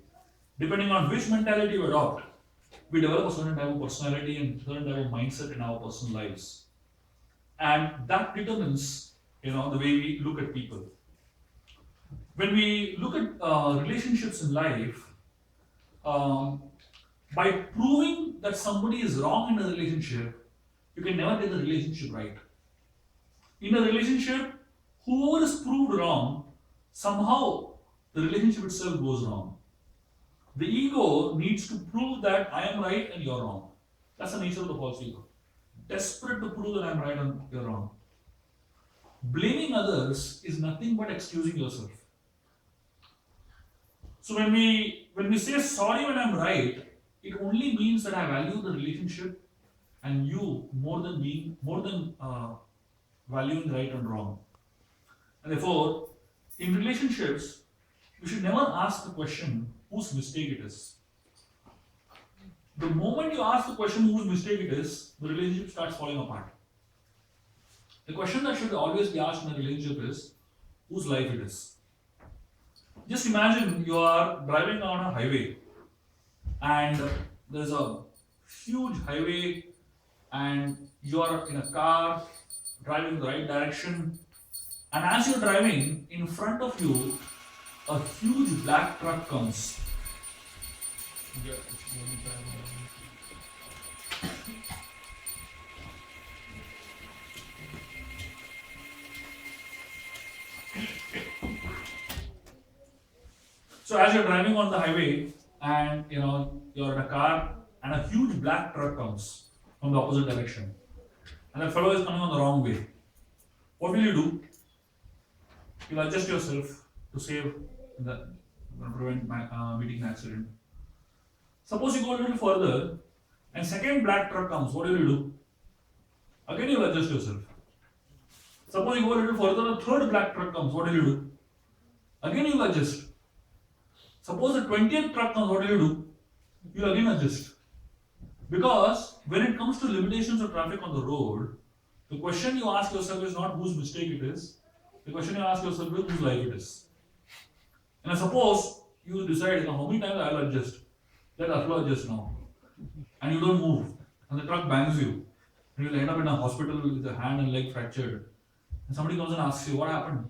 Depending on which mentality we adopt, we develop a certain type of personality and certain type of mindset in our personal lives. And that determines, the way we look at people. When we look at relationships in life, by proving that somebody is wrong in a relationship, you can never get the relationship right. In a relationship, whoever is proved wrong, somehow the relationship itself goes wrong. The ego needs to prove that I am right and you're wrong. That's the nature of the false ego. Desperate to prove that I'm right and you're wrong. Blaming others is nothing but excusing yourself. So when we say sorry when I'm right, it only means that I value the relationship and you more than valuing right and wrong. And therefore, in relationships, you should never ask the question whose mistake it is. The moment you ask the question whose mistake it is, the relationship starts falling apart. The question that should always be asked in a relationship is whose life it is. Just imagine you are driving on a highway and there's a huge highway and you are in a car driving the right direction, and as you're driving, in front of you a huge black truck comes. So as you're driving on the highway and you're in a car and a huge black truck comes from the opposite direction and that fellow is coming on the wrong way, what will you do? You'll adjust yourself to save the prevent meeting an accident. Suppose you go a little further and second black truck comes, what will you do? Again you'll adjust yourself. Suppose you go a little further, the third black truck comes, what will you do? Again you'll adjust. Suppose the 20th truck comes, what will you do? You'll again adjust. Because when it comes to limitations of traffic on the road, the question you ask yourself is not whose mistake it is. The question you ask yourself is whose life it is. And suppose you decide how many times I will adjust. Let Aflo adjust now. And you don't move. And the truck bangs you. And you'll end up in a hospital with your hand and leg fractured. And somebody comes and asks you, what happened?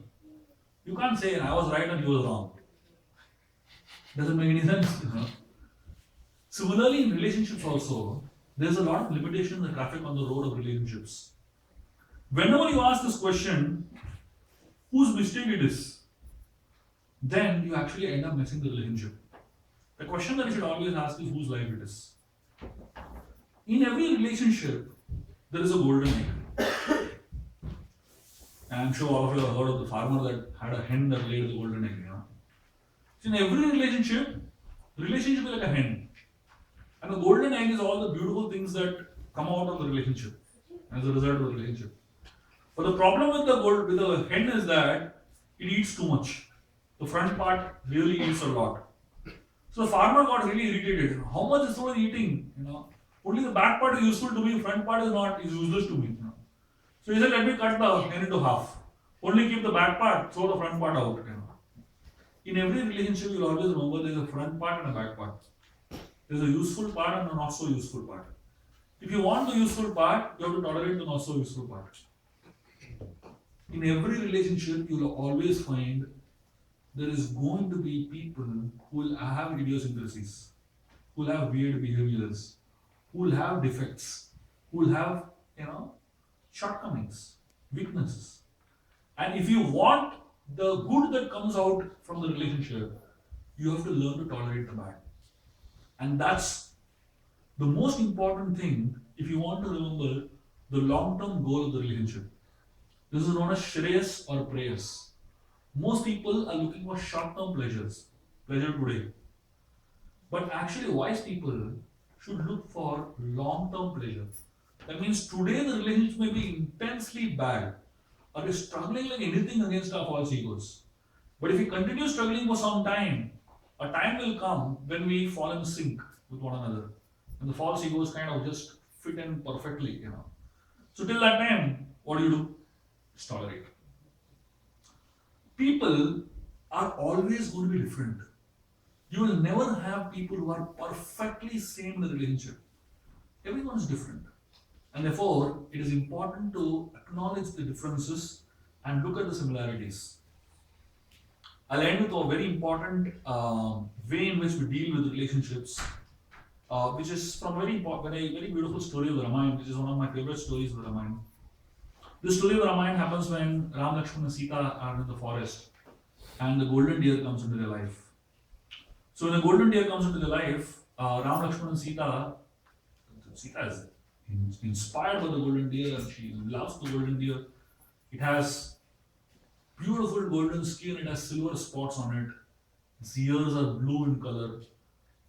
You can't say, I was right and he was wrong. Doesn't make any sense. Similarly, in relationships also, there's a lot of limitation in the traffic on the road of relationships. Whenever you ask this question, whose mistake it is, then you actually end up messing the relationship. The question that you should always ask is whose life it is. In every relationship, there is a golden egg. And I'm sure all of you have heard of the farmer that had a hen that laid the golden egg. So in every relationship is like a hen. And the golden egg is all the beautiful things that come out of the relationship as a result of the relationship. But the problem with the hen is that it eats too much. The front part really eats a lot. So the farmer got really irritated. How much is someone eating? Only the back part is useful to me, the front part is useless to me. So he said, let me cut the hen into half. Only keep the back part, throw the front part out. In every relationship, you'll always remember there's a front part and a back part. There's a useful part and a not so useful part. If you want the useful part, you have to tolerate the not so useful part. In every relationship, you will always find there is going to be people who will have idiosyncrasies, who will have weird behaviors, who will have defects, who will have, shortcomings, weaknesses. And if you want the good that comes out from the relationship, you have to learn to tolerate the bad. And that's the most important thing if you want to remember the long-term goal of the relationship. This is known as Shreyas or Preyas. Most people are looking for short-term pleasure today. But actually, wise people should look for long-term pleasure. That means today the relationship may be intensely bad or is struggling like anything against our false egos. But if we continue struggling for some time, a time will come when we fall in sync with one another. And the false egos kind of just fit in perfectly, So till that time, what do? Just tolerate. People are always going to be different. You will never have people who are perfectly same in the relationship. Everyone is different. And therefore, it is important to acknowledge the differences and look at the similarities. I'll end with a very important way in which we deal with relationships, which is from very beautiful story of the Ramayana, which is one of my favorite stories of the Ramayana. This story of Ramayana happens when Ram, Lakshmana, and Sita are in the forest, and the golden deer comes into their life. So when the golden deer comes into their life, Ram, Lakshmana, and Sita is inspired by the golden deer, and she loves the golden deer. It has beautiful golden skin. It has silver spots on it. Its ears are blue in color,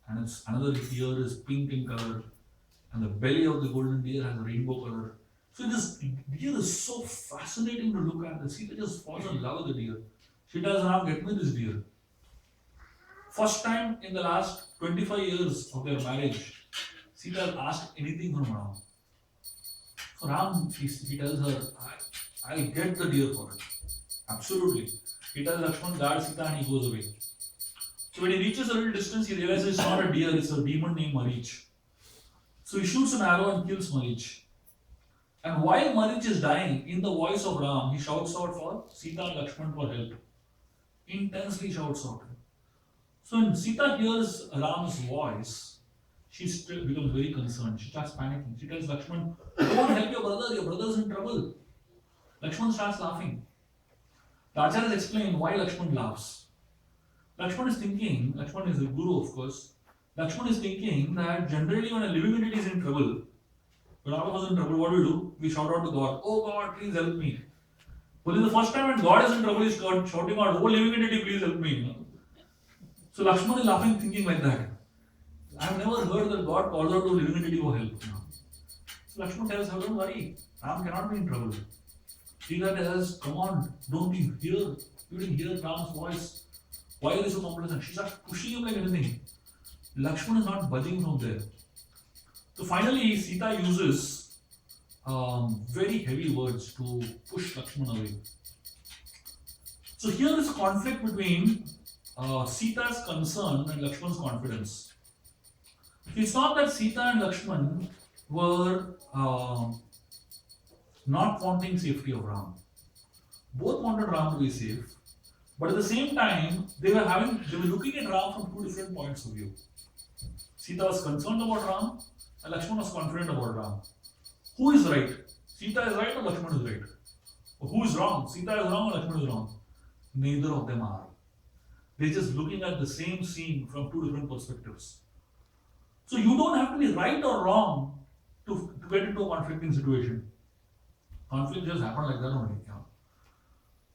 and its another ear is pink in color, and the belly of the golden deer has a rainbow color. So this deer is so fascinating to look at. The Sita just falls in love with the deer. She tells Ram, "Get me this deer." First time in the last 25 years of their marriage, Sita has asked anything from Ram. So Ram, he tells her, I'll get the deer for it. Absolutely. He tells Lakshman, guard Sita, and he goes away. So when he reaches a little distance, he realizes it's not a deer, it's a demon named Marich. So he shoots an arrow and kills Marich. And while Marich is dying, in the voice of Ram, he shouts out for Sita and Lakshman for help. Intensely shouts out. So when Sita hears Ram's voice, she becomes very concerned. She starts panicking. She tells Lakshman, "Go and help your brother's in trouble." Lakshman starts laughing. The Acharyas explain why Lakshman laughs. Lakshman is the guru of course. Lakshman is thinking that generally when a living entity is in trouble, when all of us are in trouble, what do? We shout out to God, "Oh God, please help me." But this is the first time when God is in trouble, he's shouting out, "Oh living entity, please help me." So Lakshman is laughing, thinking like that. I have never heard that God calls out to a living entity for help. So Lakshman tells her, "Don't worry, Ram cannot be in trouble." Sita tells, "Come on, don't you hear? You didn't hear Ram's voice. Why are you so complacent?" She starts pushing him like anything. Lakshman is not budging from there. So finally, Sita uses very heavy words to push Lakshman away. So here is a conflict between Sita's concern and Lakshman's confidence. It's not that Sita and Lakshman were not wanting safety of Ram. Both wanted Ram to be safe, but at the same time, they were looking at Ram from two different points of view. Sita was concerned about Ram, and Lakshman was confident about Ram. Who is right? Sita is right or Lakshman is right? Or who is wrong? Sita is wrong or Lakshman is wrong? Neither of them are. They're just looking at the same scene from two different perspectives. So you don't have to be right or wrong to get into a conflicting situation. Conflict just happened like that only. Yeah.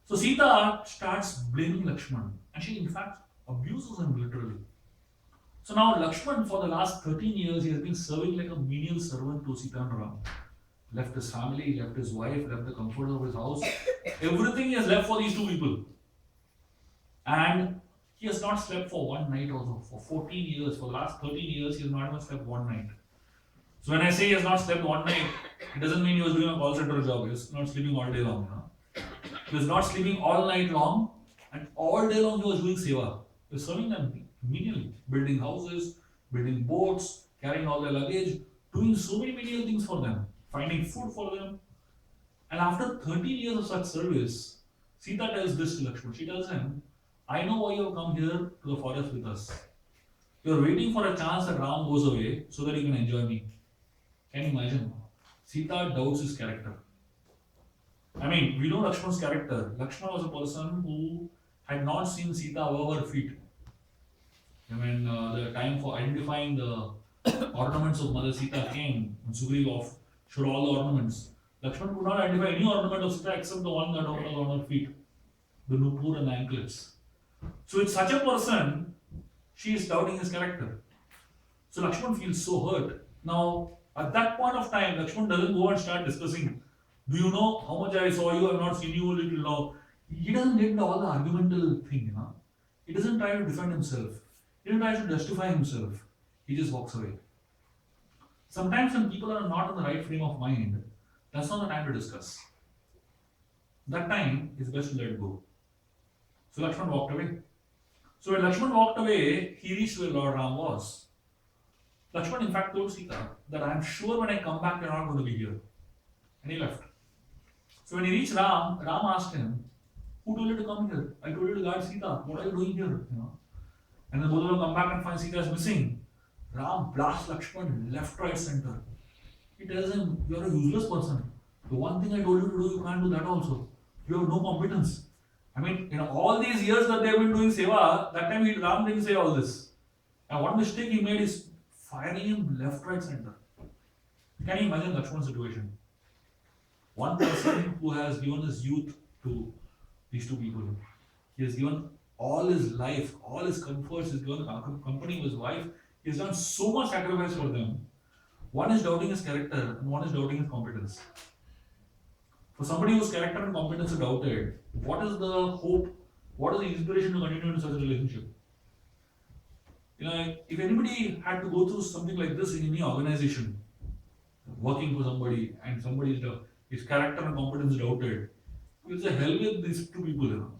So Sita starts blaming Lakshman, and she in fact abuses him literally. So now Lakshman, for the last 13 years, he has been serving like a menial servant to Sita and Ram. Left his family, left his wife, left the comfort of his house. Everything he has left for these two people. And he has not slept for one night also. For 14 years, for the last 13 years, he has not even slept one night. So when I say he has not slept one night, it doesn't mean he was doing a call center job. He was not sleeping all day long. He was not sleeping all night long, and all day long he was doing seva. He was serving them menially, building houses, building boats, carrying all their luggage, doing so many menial things for them, finding food for them. And after 13 years of such service, Sita tells this to Lakshman. She tells him, "I know why you have come here to the forest with us. You are waiting for a chance that Ram goes away so that you can enjoy me." Can you imagine? Sita doubts his character. I mean, we know Lakshman's character. Lakshman was a person who had not seen Sita above her feet. When the time for identifying the ornaments of Mother Sita came, and Sugriva showed all the ornaments, Lakshman could not identify any ornament of Sita except the one that was on her feet, the nupur and the anklets. So with such a person, she is doubting his character. So Lakshman feels so hurt. Now, at that point of time, Lakshman doesn't go and start discussing, "Do you know how much I saw you? I have not seen you a little now." He doesn't get into all the argumental thing, He doesn't try to defend himself. He doesn't try to justify himself. He just walks away. Sometimes when people are not in the right frame of mind, that's not the time to discuss. That time is best to let it go. So Lakshman walked away. So when Lakshman walked away, he reached where Lord Ram was. Lakshman in fact told Sita that "I am sure when I come back you're not going to be here." And he left. So when he reached Ram, Ram asked him, "Who told you to come here? I told you to guard Sita. What are you doing here?" And then both of them come back and find Sita is missing. Ram blasts Lakshman left, right, center. He tells him, "You're a useless person. The one thing I told you to do, you can't do that also. You have no competence. I mean, in all these years that they've been doing seva, that time Ram didn't say all this. And one mistake he made is firing him left, right, center. Can you imagine Lakshman's situation? One person who has given his youth to these two people. He has given all his life, all his comforts, he's given company of his wife. He has done so much sacrifice for them. One is doubting his character and one is doubting his competence. For somebody whose character and competence are doubted, what is the hope? What is the inspiration to continue in such a relationship? If anybody had to go through something like this in any organization, working for somebody, and somebody's his character and competence doubted, you'll say, hell with these two people.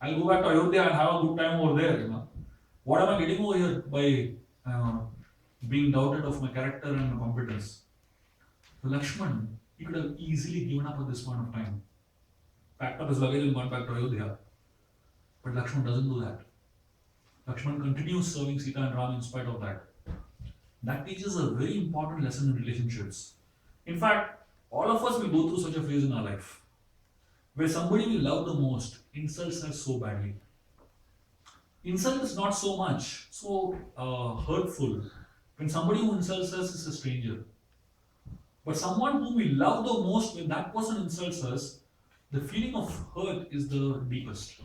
I'll go back to Ayodhya and have a good time over there. What am I getting over here by being doubted of my character and my competence? So Lakshman, he could have easily given up at this point of time, packed up his luggage and gone back to Ayodhya. But Lakshman doesn't do that. Lakshman continues serving Sita and Ram in spite of that. That teaches a very important lesson in relationships. In fact, all of us will go through such a phase in our life where somebody we love the most insults us so badly. Insult is not so much so hurtful when somebody who insults us is a stranger. But someone whom we love the most, when that person insults us, the feeling of hurt is the deepest.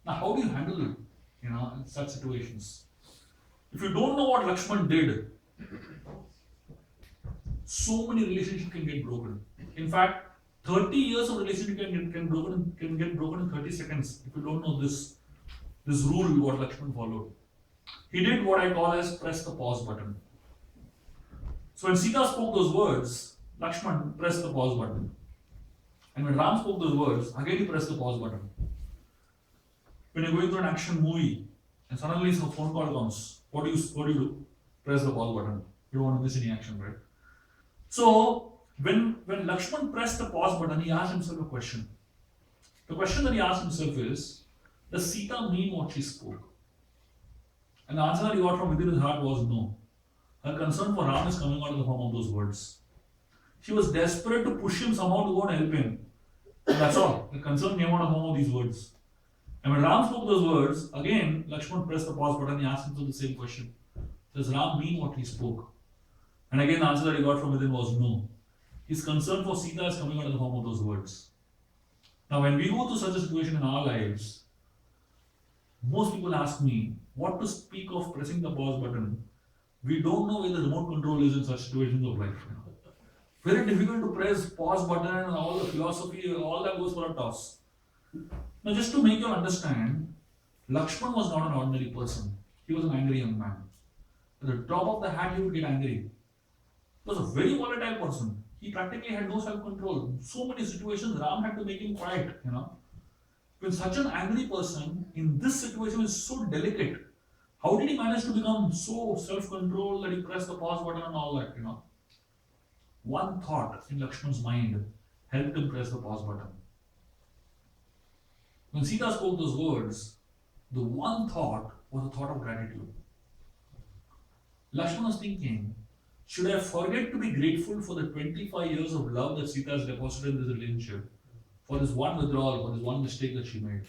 Now, how do you handle it? In such situations? If you don't know what Lakshman did, so many relationships can get broken. In fact, 30 years of relationship can get broken in 30 seconds if you don't know this rule what Lakshman followed. He did what I call as press the pause button. So when Sita spoke those words, Lakshman pressed the pause button. And when Ram spoke those words, again he pressed the pause button. When you're going through an action movie and suddenly some phone call comes, what do you do? Press the pause button. You don't want to miss any action, right? So when Lakshman pressed the pause button, he asked himself a question. The question that he asked himself is, does Sita mean what she spoke? And the answer that he got from within his heart was no. Her concern for Ram is coming out in the form of those words. She was desperate to push him somehow to go and help him. And that's all. The concern came out in the form of these words. And when Ram spoke those words, again, Lakshman pressed the pause button and he asked himself the same question. Does Ram mean what he spoke? And again, the answer that he got from within was no. His concern for Sita is coming out in the form of those words. Now, when we go through such a situation in our lives, most people ask me, what to speak of pressing the pause button? We don't know where the remote control is in such situations of life. Very difficult to press pause button and all the philosophy, all that goes for a toss. Now, just to make you understand, Lakshman was not an ordinary person. He was an angry young man. At the drop of the hat, he would get angry. He was a very volatile person. He practically had no self-control. So many situations, Ram had to make him quiet. When such an angry person in this situation is so delicate, how did he manage to become so self-controlled that he pressed the pause button and all that? One thought in Lakshman's mind helped him press the pause button. When Sita spoke those words, the one thought was a thought of gratitude. Lakshman was thinking, should I forget to be grateful for the 25 years of love that Sita has deposited in this relationship, for this one withdrawal, for this one mistake that she made?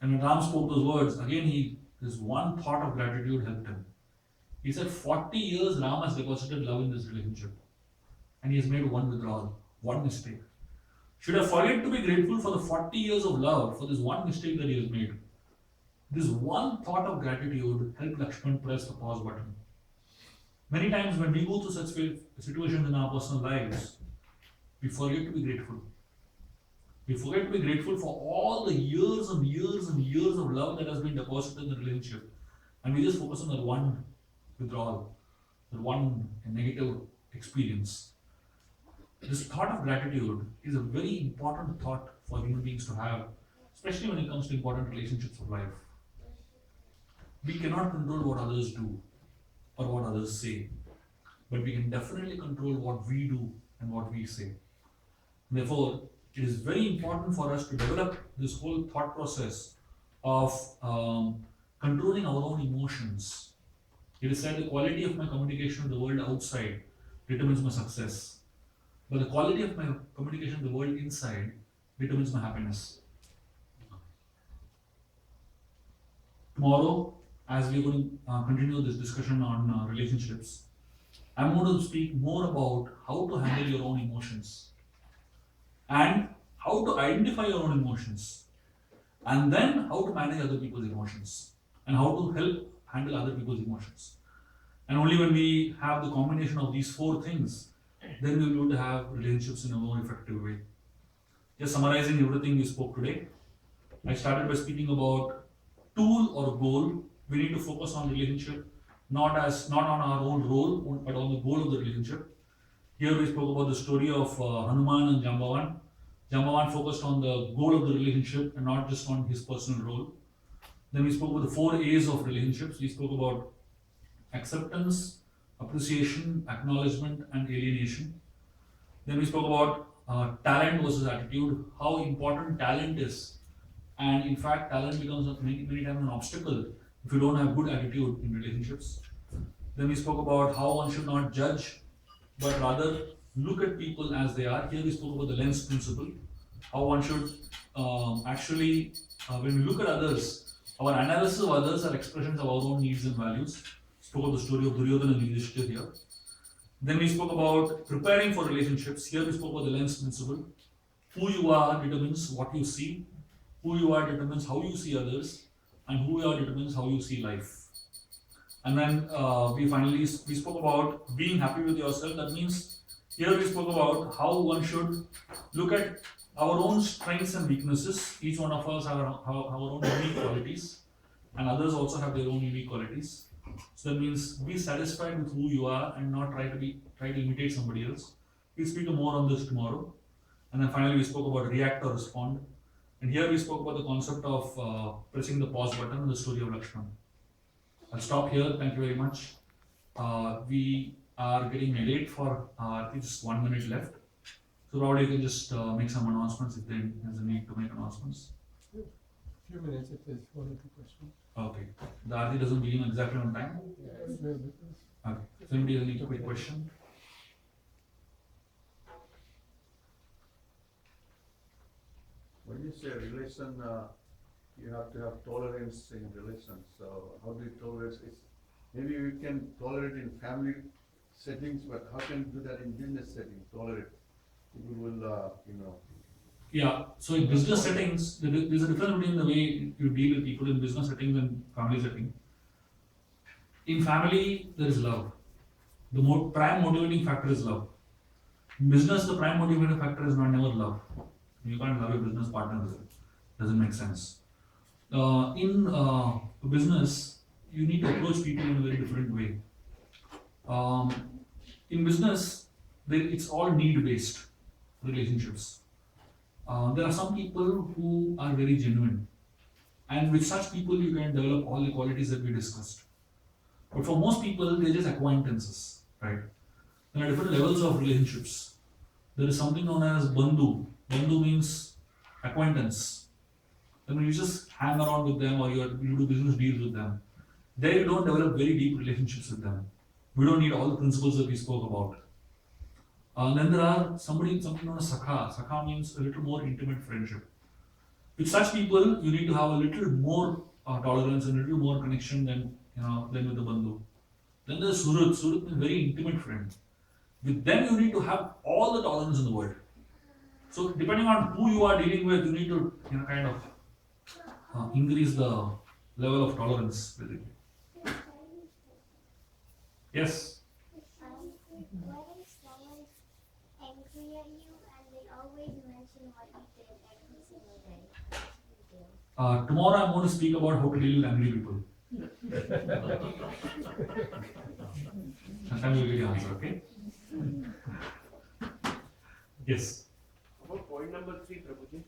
And when Ram spoke those words, again this one thought of gratitude helped him. He said 40 years Ram has deposited love in this relationship and he has made one withdrawal, one mistake. Should I forget to be grateful for the 40 years of love for this one mistake that he has made? This one thought of gratitude helped Lakshman press the pause button. Many times when we go through such situations in our personal lives, we forget to be grateful. We forget to be grateful for all the years and years and years of love that has been deposited in the relationship. And we just focus on that one withdrawal, that one negative experience. This thought of gratitude is a very important thought for human beings to have, especially when it comes to important relationships of life. We cannot control what others do or what others say, but we can definitely control what we do and what we say. Therefore, it is very important for us to develop this whole thought process of controlling our own emotions. It is said the quality of my communication with the world outside determines my success. But the quality of my communication with the world inside determines my happiness. Tomorrow, as we're going to continue this discussion on relationships, I'm going to speak more about how to handle your own emotions and how to identify your own emotions, and then how to manage other people's emotions and how to help handle other people's emotions. And only when we have the combination of these four things, then we will be able to have relationships in a more effective way. Just summarizing everything we spoke today, I started by speaking about tool or goal. We need to focus on relationship, not on our own role, but on the goal of the relationship. Here we spoke about the story of Hanuman and Jambavan. Jambavan focused on the goal of the relationship and not just on his personal role. Then we spoke about the 4 A's of relationships. We spoke about acceptance, appreciation, acknowledgement, and alienation. Then we spoke about talent versus attitude, how important talent is. And in fact, talent becomes many times an obstacle if you don't have good attitude in relationships. Then we spoke about how one should not judge, but rather look at people as they are. Here we spoke about the lens principle, how one should when we look at others, our analysis of others are expressions of our own needs and values. Spoke of the story of Duryodhana and Yudhishthira here. Then we spoke about preparing for relationships. Here we spoke about the lens principle. Who you are determines what you see. Who you are determines how you see others, and who you are determines how you see life. And then we spoke about being happy with yourself. That means here we spoke about how one should look at our own strengths and weaknesses. Each one of us have our own unique qualities, and others also have their own unique qualities. So that means be satisfied with who you are and not try to imitate somebody else. We'll speak more on this tomorrow. And then finally we spoke about react or respond. And here we spoke about the concept of pressing the pause button in the story of Lakshman. I'll stop here. Thank you very much. We are getting late for just 1 minute left. So probably you can just make some announcements if there is a need to make announcements. Few minutes if there's one or two questions. Okay. The Aarti doesn't begin exactly on time. Yeah. Okay. If anybody has any quick question. When you say relation, you have to have tolerance in relations. So how do you tolerate it? Maybe you can tolerate in family settings, but how can you do that in business settings? Tolerate. People will, Yeah, so in business settings, there's a difference between the way you deal with people in business settings and family setting. In family, there is love. The prime motivating factor is love. In business, the prime motivating factor is never love. You can't love your business partner. Doesn't make sense. In business, you need to approach people in a very different way. In business, it's all need-based relationships. There are some people who are very genuine, and with such people you can develop all the qualities that we discussed. But for most people, they're just acquaintances, right? There are different levels of relationships. There is something known as bandhu. Bandhu means acquaintance. I mean, you just hang around with them or you do business deals with them. There you don't develop very deep relationships with them. We don't need all the principles that we spoke about. Then there are something known as sakha. Sakha means a little more intimate friendship. With such people, you need to have a little more tolerance and a little more connection than with the bandhu. Then there's surat. Surat means very intimate friend. With them, you need to have all the tolerance in the world. So depending on who you are dealing with, you need to kind of increase the level of tolerance with it. Yes. What if someone's angry at you and they always mention what you did every single day? Tomorrow I'm going to speak about how to deal with angry people. Sometimes you'll get the answer, okay? Yes. About point number 3, Prabhuji,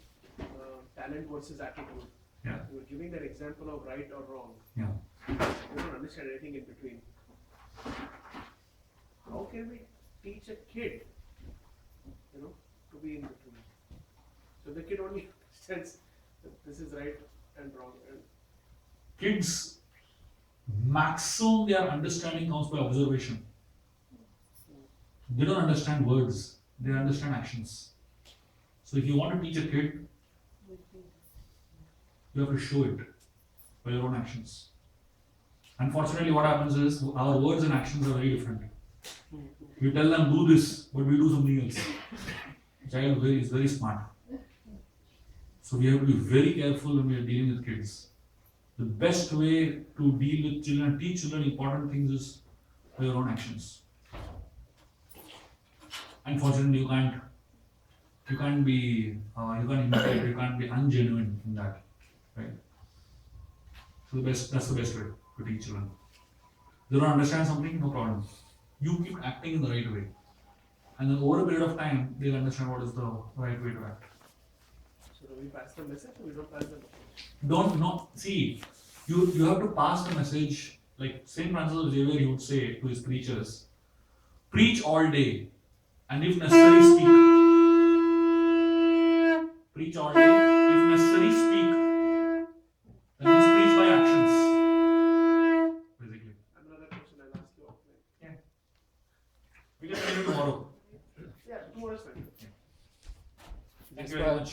talent versus attitude. Yeah. You were giving that example of right or wrong. Yeah. You don't understand anything in between. How can we teach a kid, to be in between? So the kid only understands that this is right and wrong. And Kids, maximum their understanding comes by observation. They don't understand words. they understand actions. So if you want to teach a kid, you have to show it by your own actions. Unfortunately, what happens is our words and actions are very different. We tell them do this, but we do something else. The child is very smart. So we have to be very careful when we are dealing with kids. The best way to deal with children, teach children important things is by your own actions. Unfortunately, you can't be, you can't imitate, you can't be ungenuine in that, right? So that's the best way to teach children. They don't understand something, no problem. You keep acting in the right way, and then over a period of time, they'll understand what is the right way to act. So do we pass the message or we don't pass the message? Don't no see. You have to pass the message. Like Saint Francis of Xavier, he would say to his preachers, preach all day, and if necessary, speak. Preach all day, if necessary, speak. That means preach by actions, basically. Another question I'll ask you offline. We can continue tomorrow. Yeah, tomorrow's fine. Thank you very much.